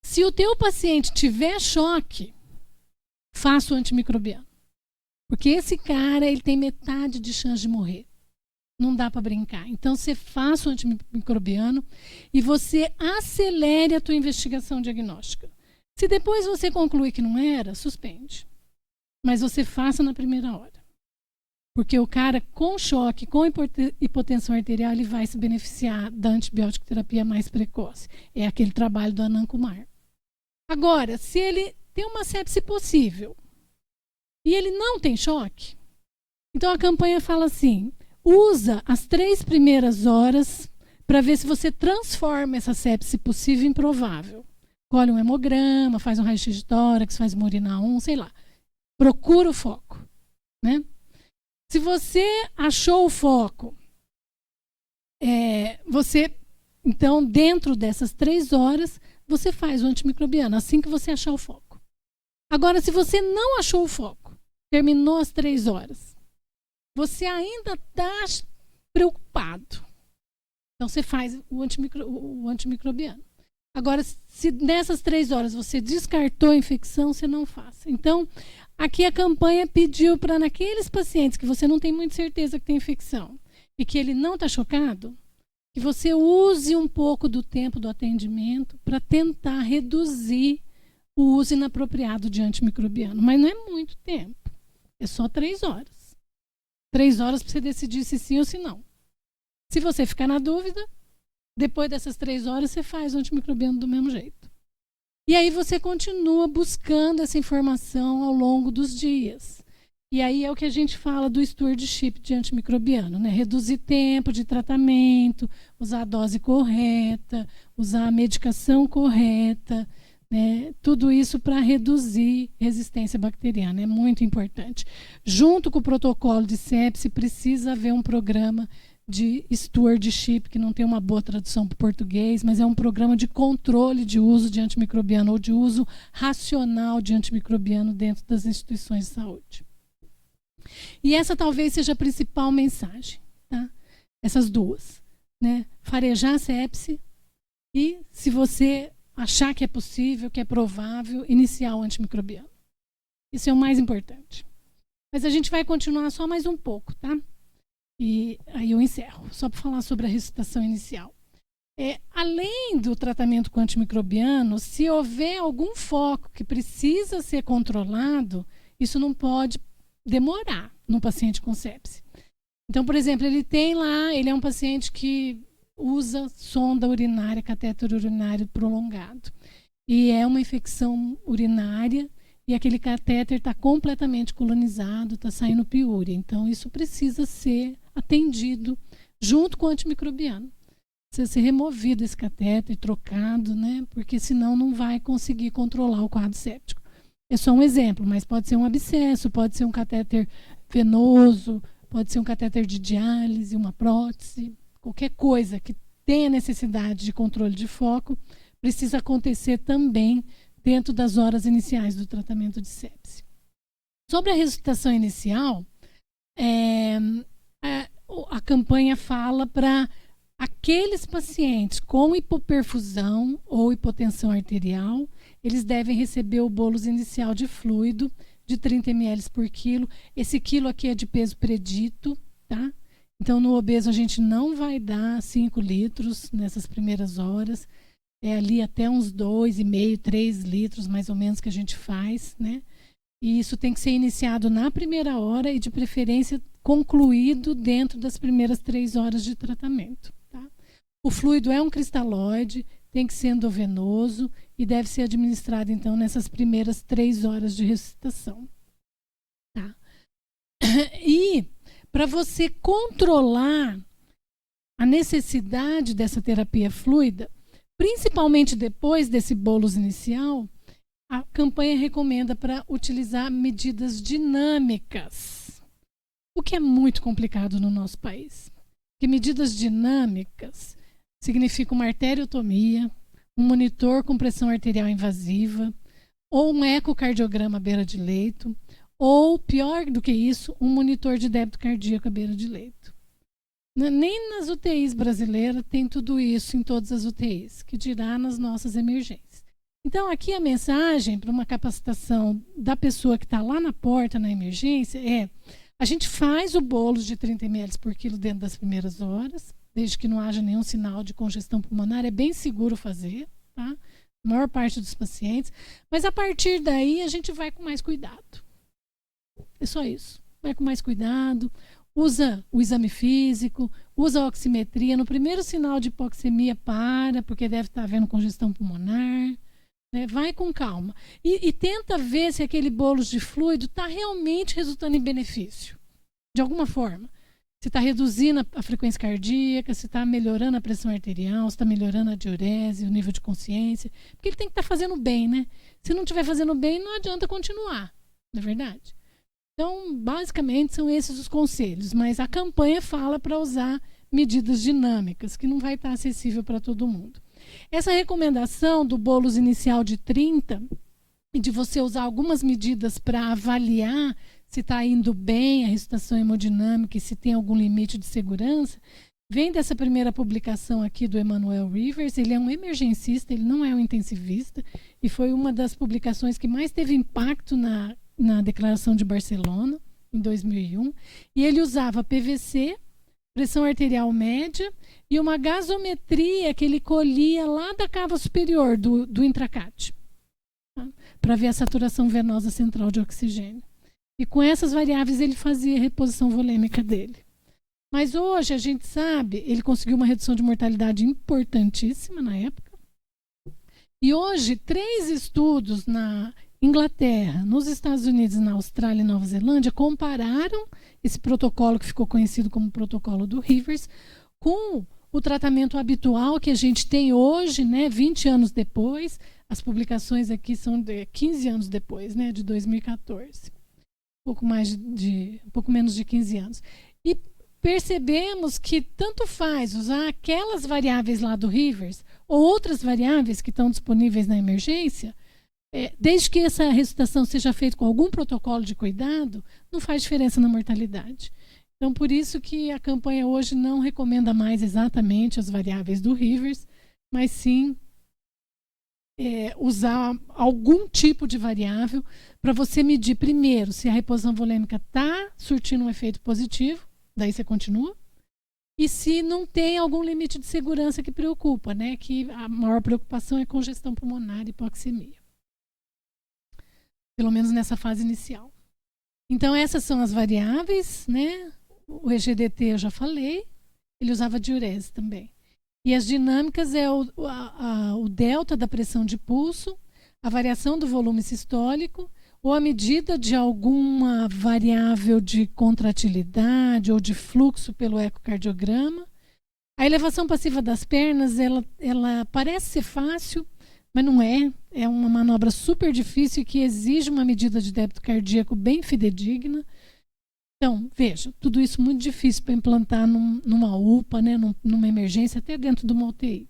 se o teu paciente tiver choque, faça o antimicrobiano. Porque esse cara, ele tem metade de chance de morrer. Não dá para brincar. Então, você faça o antimicrobiano e você acelere a tua investigação diagnóstica. Se depois você concluir que não era, suspende. Mas você faça na primeira hora. Porque o cara com choque, com hipotensão arterial, ele vai se beneficiar da antibiótico terapia mais precoce. É aquele trabalho do Anand Kumar. Agora, se ele tem uma sepse possível e ele não tem choque, então a campanha fala assim, usa as 3 primeiras horas para ver se você transforma essa sepse possível em provável. Colhe um hemograma, faz um raio-x de tórax, faz uma urina 1, sei lá. Procura o foco, né? Se você achou o foco, então, dentro dessas 3 horas, você faz o antimicrobiano, assim que você achar o foco. Agora, se você não achou o foco, terminou as 3 horas, você ainda está preocupado. Então, você faz o antimicrobiano. Agora, se nessas 3 horas você descartou a infecção, você não faça. Então, aqui a campanha pediu para naqueles pacientes que você não tem muita certeza que tem infecção e que ele não está chocado, que você use um pouco do tempo do atendimento para tentar reduzir o uso inapropriado de antimicrobiano. Mas não é muito tempo, é só 3 horas. 3 horas para você decidir se sim ou se não. Se você ficar na dúvida, depois dessas 3 horas você faz o antimicrobiano do mesmo jeito. E aí você continua buscando essa informação ao longo dos dias. E aí é o que a gente fala do stewardship de antimicrobiano, né? Reduzir tempo de tratamento, usar a dose correta, usar a medicação correta, né? Tudo isso para reduzir resistência bacteriana, é muito importante. Junto com o protocolo de sepse, precisa haver um programa de stewardship, que não tem uma boa tradução para o português, mas é um programa de controle de uso de antimicrobiano ou de uso racional de antimicrobiano dentro das instituições de saúde. E essa talvez seja a principal mensagem, tá? Essas duas, né? Farejar a sepse e, se você achar que é possível, que é provável, iniciar o antimicrobiano. Isso é o mais importante. Mas a gente vai continuar só mais um pouco, tá? E aí eu encerro, só para falar sobre a ressuscitação inicial. Além do tratamento com antimicrobiano, se houver algum foco que precisa ser controlado, isso não pode demorar no paciente com sepse. Então, por exemplo, ele é um paciente que usa sonda urinária, catéter urinário prolongado. E é uma infecção urinária e aquele catéter está completamente colonizado, está saindo piúria. Então, isso precisa ser atendido junto com o antimicrobiano. Precisa ser removido esse catéter, trocado, né? Porque senão não vai conseguir controlar o quadro séptico. É só um exemplo, mas pode ser um abscesso, pode ser um catéter venoso, pode ser um catéter de diálise, uma prótese, qualquer coisa que tenha necessidade de controle de foco, precisa acontecer também dentro das horas iniciais do tratamento de sepse. Sobre a ressuscitação inicial, a campanha fala para aqueles pacientes com hipoperfusão ou hipotensão arterial, eles devem receber o bolus inicial de fluido de 30 ml por quilo. Esse quilo aqui é de peso predito, tá? Então, no obeso, a gente não vai dar 5 litros nessas primeiras horas. É ali até uns 2,5, 3 litros, mais ou menos, que a gente faz, né? E isso tem que ser iniciado na primeira hora e, de preferência, concluído dentro das primeiras 3 horas de tratamento. Tá? O fluido é um cristalóide, tem que ser endovenoso e deve ser administrado, então, nessas primeiras 3 horas de ressuscitação. Tá? E, para você controlar a necessidade dessa terapia fluida, principalmente depois desse bolus inicial, a campanha recomenda para utilizar medidas dinâmicas, o que é muito complicado no nosso país. Porque medidas dinâmicas significam uma arteriotomia, um monitor com pressão arterial invasiva, ou um ecocardiograma à beira de leito, ou, pior do que isso, um monitor de débito cardíaco à beira de leito. Nem nas UTIs brasileiras tem tudo isso em todas as UTIs, que dirá nas nossas emergências. Então, aqui a mensagem para uma capacitação da pessoa que está lá na porta, na emergência, a gente faz o bolo de 30 ml por quilo dentro das primeiras horas, desde que não haja nenhum sinal de congestão pulmonar, é bem seguro fazer, tá? a maior parte dos pacientes, mas a partir daí a gente vai com mais cuidado. É só isso. Vai com mais cuidado, usa o exame físico, usa a oximetria. No primeiro sinal de hipoxemia, porque deve estar havendo congestão pulmonar. Né? Vai com calma. E tenta ver se aquele bolos de fluido está realmente resultando em benefício. De alguma forma. Se está reduzindo a frequência cardíaca, se está melhorando a pressão arterial, se está melhorando a diurese, o nível de consciência. Porque ele tem que estar fazendo bem, né? Se não estiver fazendo bem, não adianta continuar. Não é verdade? Então, basicamente, são esses os conselhos. Mas a campanha fala para usar medidas dinâmicas, que não vai estar acessível para todo mundo. Essa recomendação do bolos inicial de 30 e de você usar algumas medidas para avaliar se está indo bem a ressuscitação hemodinâmica e se tem algum limite de segurança, vem dessa primeira publicação aqui do Emmanuel Rivers. Ele é um emergencista, ele não é um intensivista, e foi uma das publicações que mais teve impacto na Declaração de Barcelona, em 2001. E ele usava PVC, pressão arterial média, e uma gasometria que ele colhia lá da cava superior do intracate, tá? Para ver a saturação venosa central de oxigênio. E com essas variáveis ele fazia a reposição volêmica dele. Mas hoje a gente sabe, ele conseguiu uma redução de mortalidade importantíssima na época. E hoje 3 estudos na Inglaterra, nos Estados Unidos, na Austrália e Nova Zelândia compararam esse protocolo que ficou conhecido como protocolo do Rivers com o tratamento habitual que a gente tem hoje, né, 20 anos depois. As publicações aqui são de 15 anos depois, né, de 2014. Um pouco menos de 15 anos. E percebemos que tanto faz usar aquelas variáveis lá do Rivers ou outras variáveis que estão disponíveis na emergência, desde que essa ressuscitação seja feita com algum protocolo de cuidado, não faz diferença na mortalidade. Então, por isso que a campanha hoje não recomenda mais exatamente as variáveis do Rivers, mas sim usar algum tipo de variável para você medir primeiro se a reposição volêmica está surtindo um efeito positivo, daí você continua, e se não tem algum limite de segurança que preocupa, né? Que a maior preocupação é congestão pulmonar e hipoxemia. Pelo menos nessa fase inicial. Então, essas são as variáveis, né? O EGDT eu já falei, ele usava diurese também. E as dinâmicas é o delta da pressão de pulso, a variação do volume sistólico, ou a medida de alguma variável de contratilidade ou de fluxo pelo ecocardiograma. A elevação passiva das pernas, ela parece ser fácil, mas não é. É uma manobra super difícil que exige uma medida de débito cardíaco bem fidedigna. Então, veja, tudo isso muito difícil para implantar numa UPA, né, numa emergência, até dentro de uma UTI.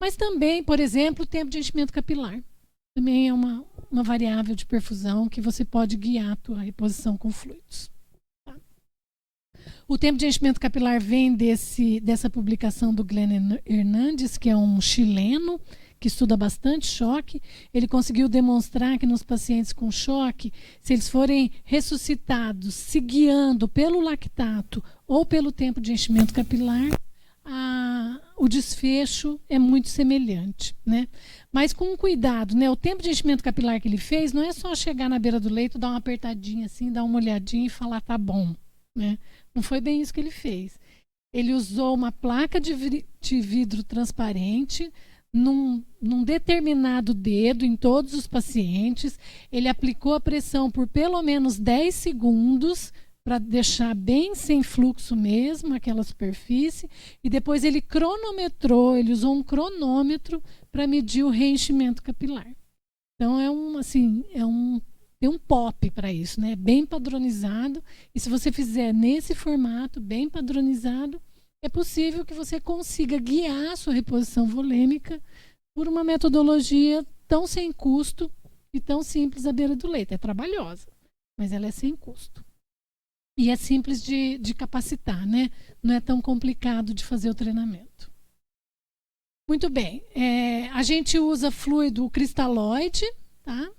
Mas também, por exemplo, o tempo de enchimento capilar. Também é uma variável de perfusão que você pode guiar a tua reposição com fluidos. Tá? O tempo de enchimento capilar vem dessa publicação do Glenn Hernandes, que é um chileno, que estuda bastante choque. Ele conseguiu demonstrar que nos pacientes com choque, se eles forem ressuscitados se guiando pelo lactato ou pelo tempo de enchimento capilar, o desfecho é muito semelhante, né? Mas com cuidado, né? O tempo de enchimento capilar que ele fez não é só chegar na beira do leito, dar uma apertadinha assim, dar uma olhadinha e falar tá bom, né? Não foi bem isso que ele fez. Ele usou uma placa de vidro transparente num determinado dedo em todos os pacientes. Ele aplicou a pressão por pelo menos 10 segundos para deixar bem sem fluxo mesmo aquela superfície, e depois ele cronometrou, ele usou um cronômetro para medir o reenchimento capilar. Então tem um POP para isso, né? Bem padronizado, e se você fizer nesse formato bem padronizado, é possível que você consiga guiar a sua reposição volêmica por uma metodologia tão sem custo e tão simples à beira do leito. É trabalhosa, mas ela é sem custo. E é simples de capacitar, né? Não é tão complicado de fazer o treinamento. Muito bem. A gente usa fluido cristalóide, tá?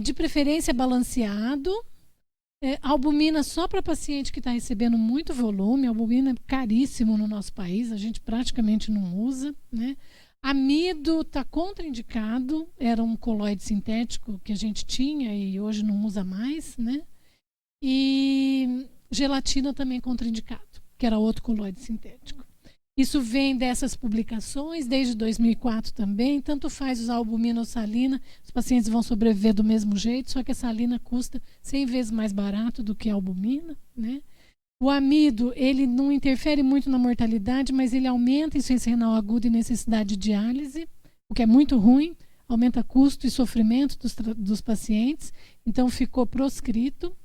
De preferência balanceado. Albumina só para paciente que está recebendo muito volume. A albumina é caríssimo no nosso país, a gente praticamente não usa, né? Amido está contraindicado, era um coloide sintético que a gente tinha e hoje não usa mais, né? E gelatina também contraindicado, que era outro coloide sintético. Isso vem dessas publicações, desde 2004 também. Tanto faz usar albumina ou salina, os pacientes vão sobreviver do mesmo jeito, só que a salina custa 100 vezes mais barato do que a albumina, né? O amido, ele não interfere muito na mortalidade, mas ele aumenta a insuficiência renal aguda e necessidade de diálise, o que é muito ruim, aumenta custo e sofrimento dos pacientes, então ficou proscrito.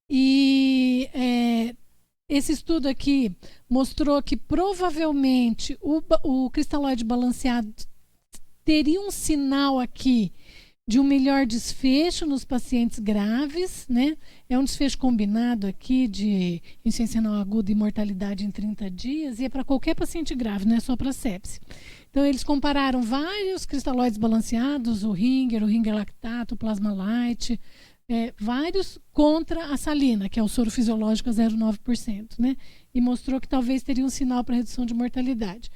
E esse estudo aqui mostrou que provavelmente o cristalóide balanceado teria um sinal aqui de um melhor desfecho nos pacientes graves, né? É um desfecho combinado aqui de insuficiência renal aguda e mortalidade em 30 dias, e é para qualquer paciente grave, não é só para sepse. Então, eles compararam vários cristalóides balanceados, o Ringer lactato, o Plasma Light, vários contra a salina, que é o soro fisiológico a 0,9%, né? E mostrou que talvez teria um sinal para redução de mortalidade.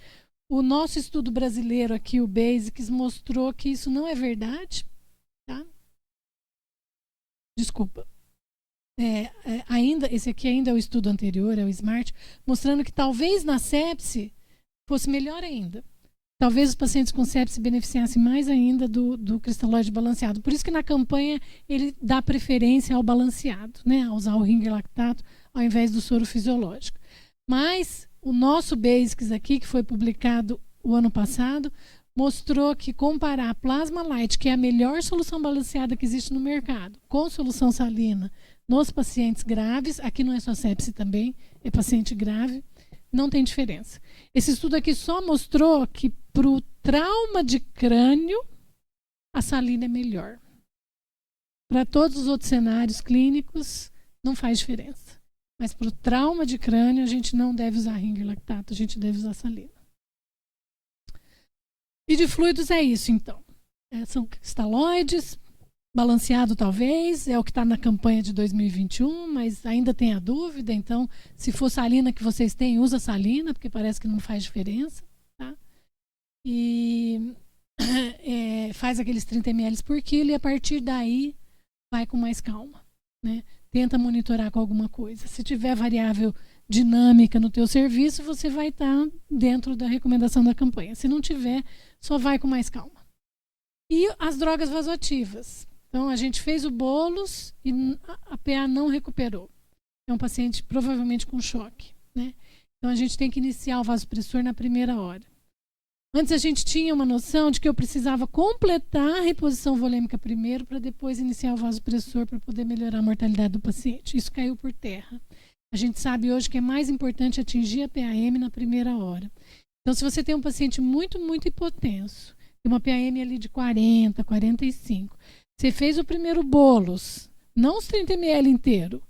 O nosso estudo brasileiro aqui, o BASICS, mostrou que isso não é verdade. Tá? Desculpa. Esse aqui ainda é o estudo anterior, é o SMART, mostrando que talvez na sepse fosse melhor ainda. Talvez os pacientes com sepse beneficiassem mais ainda do cristalóide balanceado. Por isso que na campanha ele dá preferência ao balanceado, né? A usar o Ringer lactato ao invés do soro fisiológico. Mas o nosso BASICS aqui, que foi publicado o ano passado, mostrou que comparar Plasma Light, que é a melhor solução balanceada que existe no mercado, com solução salina nos pacientes graves, aqui não é só sepse também, é paciente grave, não tem diferença. Esse estudo aqui só mostrou que para o trauma de crânio, a salina é melhor. Para todos os outros cenários clínicos, não faz diferença. Mas para o trauma de crânio, a gente não deve usar Ringer lactato, a gente deve usar salina. E de fluidos é isso, então. São cristalóides, balanceado talvez, é o que está na campanha de 2021, mas ainda tem a dúvida, então, se for salina que vocês têm, usa salina, porque parece que não faz diferença. Tá? E faz aqueles 30 ml por quilo e a partir daí vai com mais calma. Né? Tenta monitorar com alguma coisa. Se tiver variável dinâmica no teu serviço, você vai estar dentro da recomendação da campanha. Se não tiver, só vai com mais calma. E as drogas vasoativas. Então, a gente fez o bolos e a PA não recuperou. É um paciente provavelmente com choque. Né? Então, a gente tem que iniciar o vasopressor na primeira hora. Antes, a gente tinha uma noção de que eu precisava completar a reposição volêmica primeiro para depois iniciar o vasopressor para poder melhorar a mortalidade do paciente. Isso caiu por terra. A gente sabe hoje que é mais importante atingir a PAM na primeira hora. Então, se você tem um paciente muito, muito hipotenso, tem uma PAM ali de 40, 45, você fez o primeiro bolos, não os 30 ml inteiro,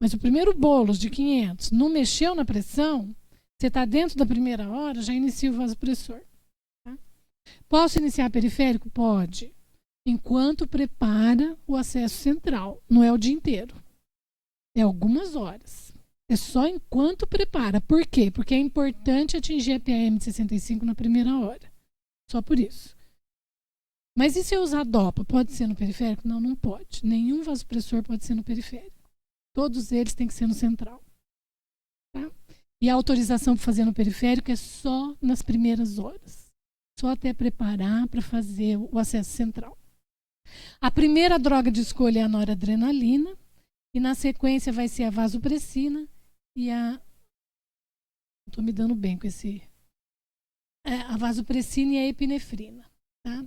mas o primeiro bolos de 500, não mexeu na pressão, você está dentro da primeira hora, já inicia o vasopressor. Tá? Posso iniciar periférico? Pode. Enquanto prepara o acesso central, não é o dia inteiro. É algumas horas. É só enquanto prepara. Por quê? Porque é importante atingir a PAM de 65 na primeira hora. Só por isso. Mas e se eu usar DOPA? Pode ser no periférico? Não, não pode. Nenhum vasopressor pode ser no periférico. Todos eles têm que ser no central. Tá? E a autorização para fazer no periférico é só nas primeiras horas. Só até preparar para fazer o acesso central. A primeira droga de escolha é a noradrenalina. E na sequência vai ser a vasopressina e a... Estou me dando bem com esse... a vasopressina e a epinefrina. Tá?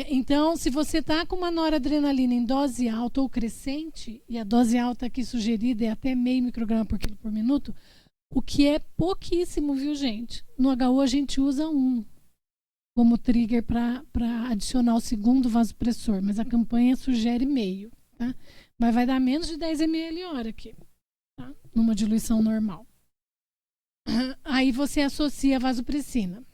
Então, se você está com uma noradrenalina em dose alta ou crescente, e a dose alta aqui sugerida é até 0,5 micrograma por quilo por minuto, o que é pouquíssimo, viu, gente? No HU a gente usa 1 como trigger para adicionar o segundo vasopressor, mas a campanha sugere 0,5. Tá? Mas vai dar menos de 10 ml hora aqui, tá? Numa diluição normal. Aí você associa a vasopressina.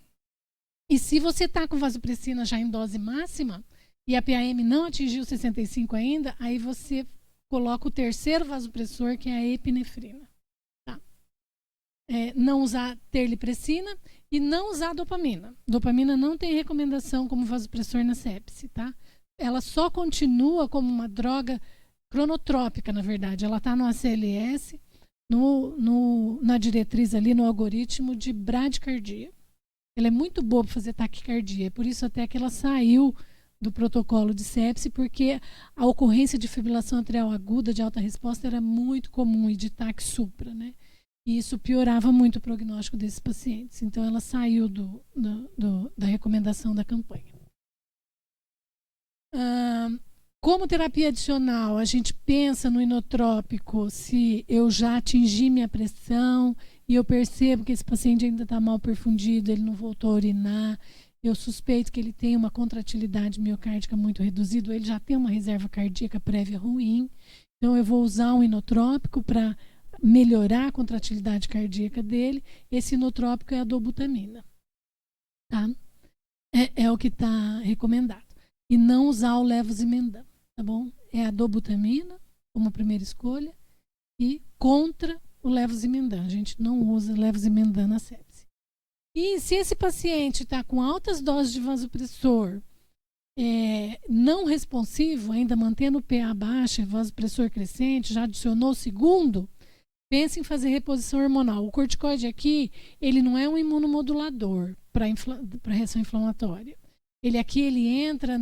E se você está com vasopressina já em dose máxima e a PAM não atingiu 65 ainda, aí você coloca o terceiro vasopressor, que é a epinefrina. Tá? não usar terlipressina e não usar dopamina. Dopamina não tem recomendação como vasopressor na sepse, tá? Ela só continua como uma droga cronotrópica, na verdade. Ela está no ACLS, na diretriz ali, no algoritmo de bradicardia. Ela é muito boa para fazer taquicardia, por isso até que ela saiu do protocolo de sepse, porque a ocorrência de fibrilação atrial aguda de alta resposta era muito comum e de taque supra, né? E isso piorava muito o prognóstico desses pacientes. Então, ela saiu da recomendação da campanha. Como terapia adicional, a gente pensa no inotrópico se eu já atingi minha pressão e eu percebo que esse paciente ainda está mal perfundido, ele não voltou a urinar, eu suspeito que ele tem uma contratilidade miocárdica muito reduzida, ele já tem uma reserva cardíaca prévia ruim, então eu vou usar um inotrópico para melhorar a contratilidade cardíaca dele. Esse inotrópico é a dobutamina, tá? É o que está recomendado. E não usar o levosimendan, tá bom? É a dobutamina como primeira escolha e contra o levosimendan. A gente não usa levosimendan na sepse. E se esse paciente está com altas doses de vasopressor, não responsivo, ainda mantendo o PA baixo, vasopressor crescente, já adicionou o segundo, pense em fazer reposição hormonal. O corticoide aqui, ele não é um imunomodulador para reação inflamatória. Ele entra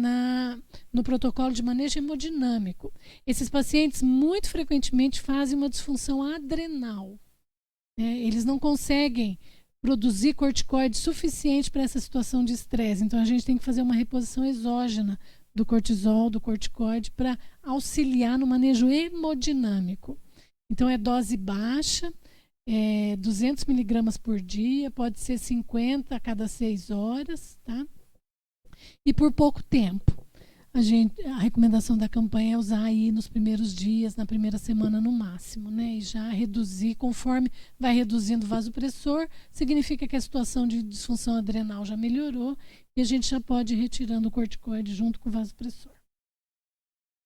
no protocolo de manejo hemodinâmico. Esses pacientes muito frequentemente fazem uma disfunção adrenal, né? Eles não conseguem produzir corticoide suficiente para essa situação de estresse. Então, a gente tem que fazer uma reposição exógena do cortisol, do corticoide, para auxiliar no manejo hemodinâmico. Então, é dose baixa, 200 miligramas por dia, pode ser 50 a cada 6 horas, tá? E por pouco tempo. A recomendação da campanha é usar aí nos primeiros dias, na primeira semana no máximo, né? E já reduzir, conforme vai reduzindo o vasopressor, significa que a situação de disfunção adrenal já melhorou e a gente já pode ir retirando o corticoide junto com o vasopressor.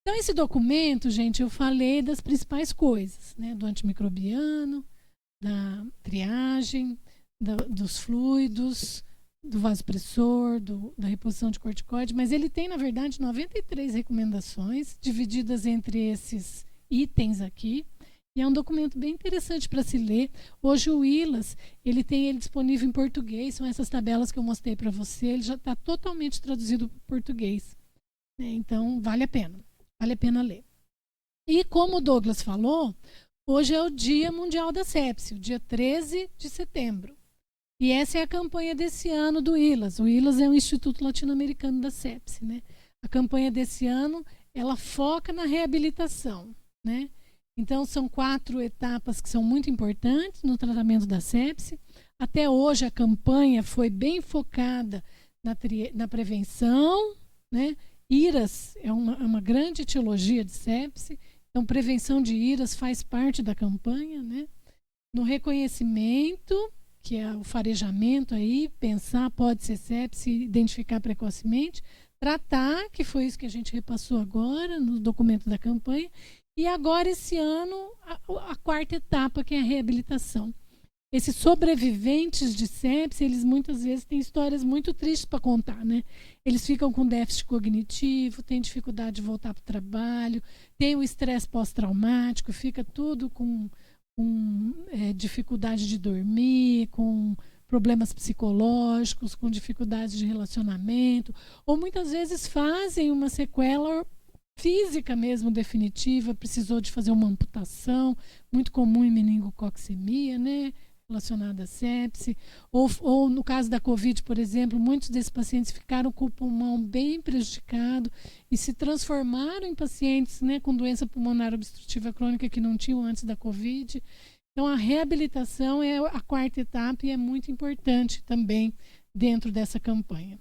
Então, esse documento, gente, eu falei das principais coisas, né? Do antimicrobiano, da triagem, dos fluidos, do vasopressor, da reposição de corticoide, mas ele tem, na verdade, 93 recomendações, divididas entre esses itens aqui, e é um documento bem interessante para se ler. Hoje o ILAS, ele tem ele disponível em português, são essas tabelas que eu mostrei para você, ele já está totalmente traduzido para o português, né? Então, vale a pena ler. E como o Douglas falou, hoje é o Dia Mundial da Sepse, o dia 13 de setembro. E essa é a campanha desse ano do ILAS. O ILAS é o Instituto Latino-Americano da Sepse, né? A campanha desse ano, ela foca na reabilitação, né? Então, são 4 etapas que são muito importantes no tratamento da sepse. Até hoje, a campanha foi bem focada na prevenção, né? IRAS é uma grande etiologia de sepse, então prevenção de IRAS faz parte da campanha, né? No reconhecimento, que é o farejamento aí, pensar pode ser sepse, identificar precocemente, tratar, que foi isso que a gente repassou agora no documento da campanha, e agora esse ano a 4ª etapa, que é a reabilitação. Esses sobreviventes de sepse, eles muitas vezes têm histórias muito tristes para contar, né? Eles ficam com déficit cognitivo, têm dificuldade de voltar para o trabalho, tem o estresse pós-traumático, fica tudo com dificuldade de dormir, com problemas psicológicos, com dificuldades de relacionamento, ou muitas vezes fazem uma sequela física mesmo definitiva, precisou de fazer uma amputação, muito comum em meningococcemia, né? Relacionada à sepse, ou no caso da Covid, por exemplo, muitos desses pacientes ficaram com o pulmão bem prejudicado e se transformaram em pacientes, né, com doença pulmonar obstrutiva crônica que não tinham antes da Covid. Então, a reabilitação é a 4ª etapa e é muito importante também dentro dessa campanha.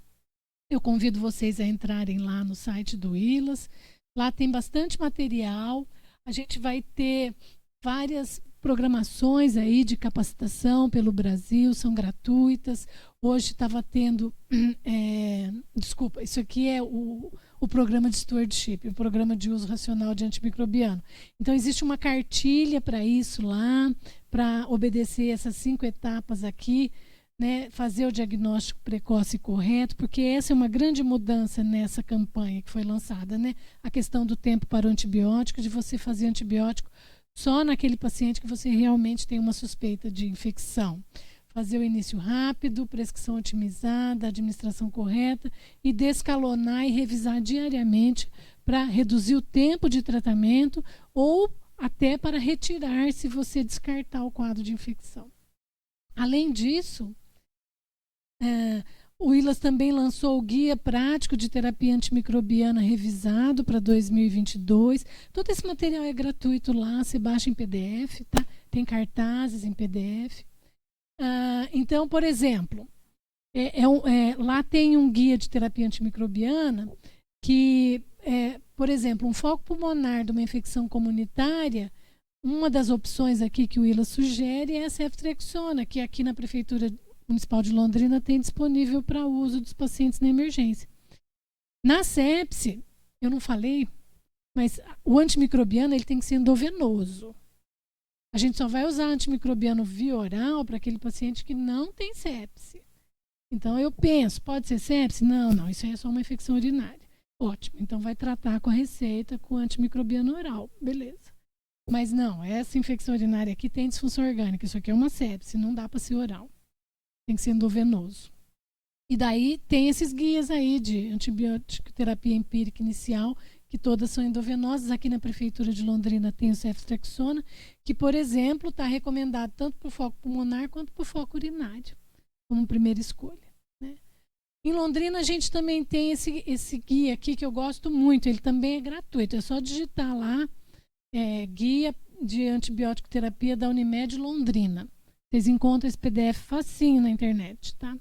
Eu convido vocês a entrarem lá no site do ILAS, lá tem bastante material, a gente vai ter várias programações aí de capacitação pelo Brasil, são gratuitas. Hoje estava tendo, desculpa, isso aqui é o o programa de stewardship, o programa de uso racional de antimicrobiano. Então, existe uma cartilha para isso lá, para obedecer essas 5 etapas aqui, né, fazer o diagnóstico precoce e correto, porque essa é uma grande mudança nessa campanha que foi lançada, né? A questão do tempo para o antibiótico, de você fazer antibiótico só naquele paciente que você realmente tem uma suspeita de infecção. Fazer o início rápido, prescrição otimizada, administração correta e descalonar e revisar diariamente para reduzir o tempo de tratamento ou até para retirar se você descartar o quadro de infecção. Além disso, o ILAS também lançou o Guia Prático de Terapia Antimicrobiana revisado para 2022. Todo esse material é gratuito lá, você baixa em PDF, tá? Tem cartazes em PDF. Então, por exemplo, lá tem um guia de terapia antimicrobiana que, por exemplo, um foco pulmonar de uma infecção comunitária, uma das opções aqui que o ILAS sugere é a ceftriaxona, que aqui na Prefeitura Municipal de Londrina tem disponível para uso dos pacientes na emergência. Na sepse, eu não falei, mas o antimicrobiano ele tem que ser endovenoso. A gente só vai usar antimicrobiano via oral para aquele paciente que não tem sepse. Então eu penso, pode ser sepse? Não, isso aí é só uma infecção urinária. Ótimo, então vai tratar com a receita com antimicrobiano oral, beleza. Mas não, essa infecção urinária aqui tem disfunção orgânica, isso aqui é uma sepse, não dá para ser oral. Tem que ser endovenoso. E daí tem esses guias aí de antibiótico terapia empírica inicial, que todas são endovenosas. Aqui na Prefeitura de Londrina tem o ceftriaxona, que, por exemplo, está recomendado tanto para o foco pulmonar quanto para o foco urinário, como primeira escolha, né? Em Londrina a gente também tem esse guia aqui que eu gosto muito, ele também é gratuito, é só digitar lá, Guia de Antibiótico Terapia da Unimed Londrina. Vocês encontram esse PDF facinho na internet, tá?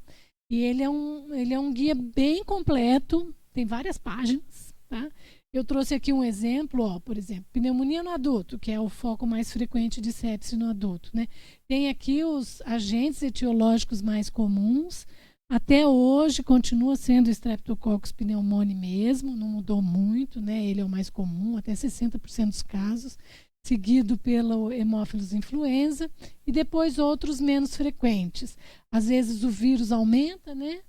E ele é um guia bem completo, tem várias páginas, tá? Eu trouxe aqui um exemplo, por exemplo, pneumonia no adulto, que é o foco mais frequente de sepse no adulto, né? Tem aqui os agentes etiológicos mais comuns. Até hoje continua sendo o Streptococcus pneumoniae mesmo, não mudou muito, né? Ele é o mais comum, até 60% dos casos, seguido pelo Haemophilus influenza e depois outros menos frequentes. Às vezes o vírus aumenta, né?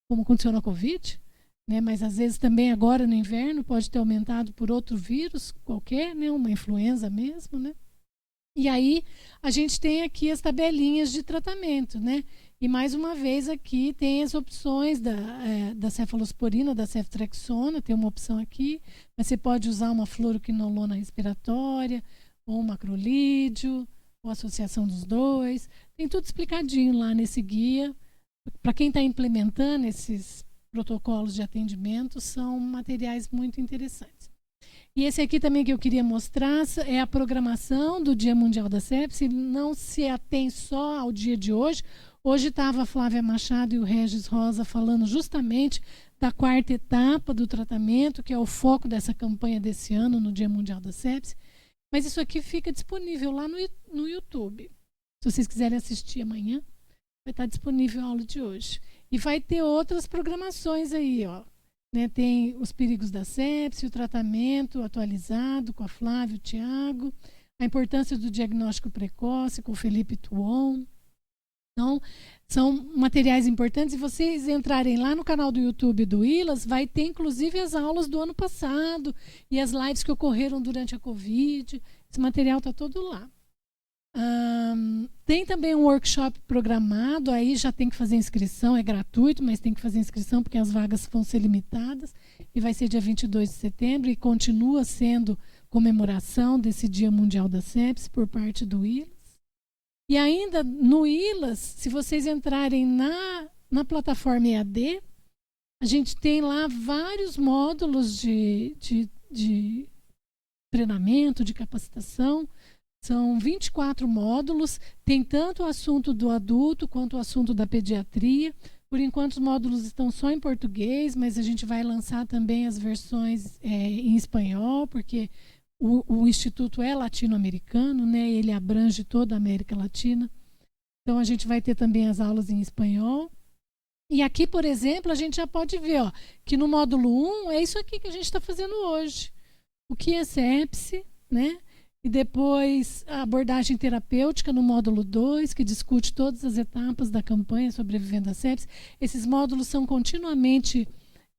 Como aconteceu na Covid, né? Mas às vezes também agora no inverno pode ter aumentado por outro vírus qualquer, né? Uma influenza mesmo, né? E aí a gente tem aqui as tabelinhas de tratamento, né? E mais uma vez aqui tem as opções da cefalosporina, da ceftriaxona, tem uma opção aqui, mas você pode usar uma fluoroquinolona respiratória, ou um macrolídeo, ou associação dos dois. Tem tudo explicadinho lá nesse guia. Para quem está implementando esses protocolos de atendimento, são materiais muito interessantes. E esse aqui também que eu queria mostrar é a programação do Dia Mundial da Sepse. Não se atém só ao dia de hoje. Hoje estava a Flávia Machado e o Regis Rosa falando justamente da 4ª etapa do tratamento, que é o foco dessa campanha desse ano, no Dia Mundial da Sepse. Mas isso aqui fica disponível lá no YouTube. Se vocês quiserem assistir amanhã, vai estar disponível a aula de hoje. E vai ter outras programações aí, ó. Né, tem os perigos da sepse, o tratamento atualizado com a Flávia e o Tiago, a importância do diagnóstico precoce com o Felipe Tuon. Então, são materiais importantes. E vocês entrarem lá no canal do YouTube do ILAS, vai ter inclusive as aulas do ano passado e as lives que ocorreram durante a Covid. Esse material está todo lá. Tem também um workshop programado, aí já tem que fazer inscrição, é gratuito, mas tem que fazer inscrição porque as vagas vão ser limitadas, e vai ser dia 22 de setembro e continua sendo comemoração desse Dia Mundial da Sepse por parte do ILAS. E ainda no ILAS, se vocês entrarem na plataforma EAD, a gente tem lá vários módulos de treinamento, de capacitação. São 24 módulos, tem tanto o assunto do adulto quanto o assunto da pediatria. Por enquanto os módulos estão só em português, mas a gente vai lançar também as versões em espanhol, porque o Instituto é latino-americano, né? Ele abrange toda a América Latina. Então a gente vai ter também as aulas em espanhol. E aqui, por exemplo, a gente já pode ver que no módulo 1 é isso aqui que a gente está fazendo hoje. O que é sepse, né? E depois a abordagem terapêutica no módulo 2, que discute todas as etapas da campanha Sobrevivendo à Sepse. Esses módulos são continuamente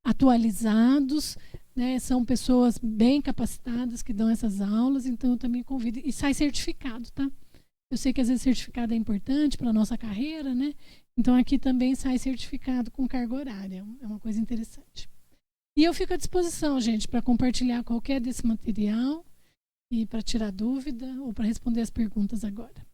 atualizados, né? São pessoas bem capacitadas que dão essas aulas, então eu também convido. E sai certificado, tá? Eu sei que às vezes certificado é importante para a nossa carreira, né? Então aqui também sai certificado com carga horária. É uma coisa interessante. E eu fico à disposição, gente, para compartilhar qualquer desse material e para tirar dúvida ou para responder as perguntas agora.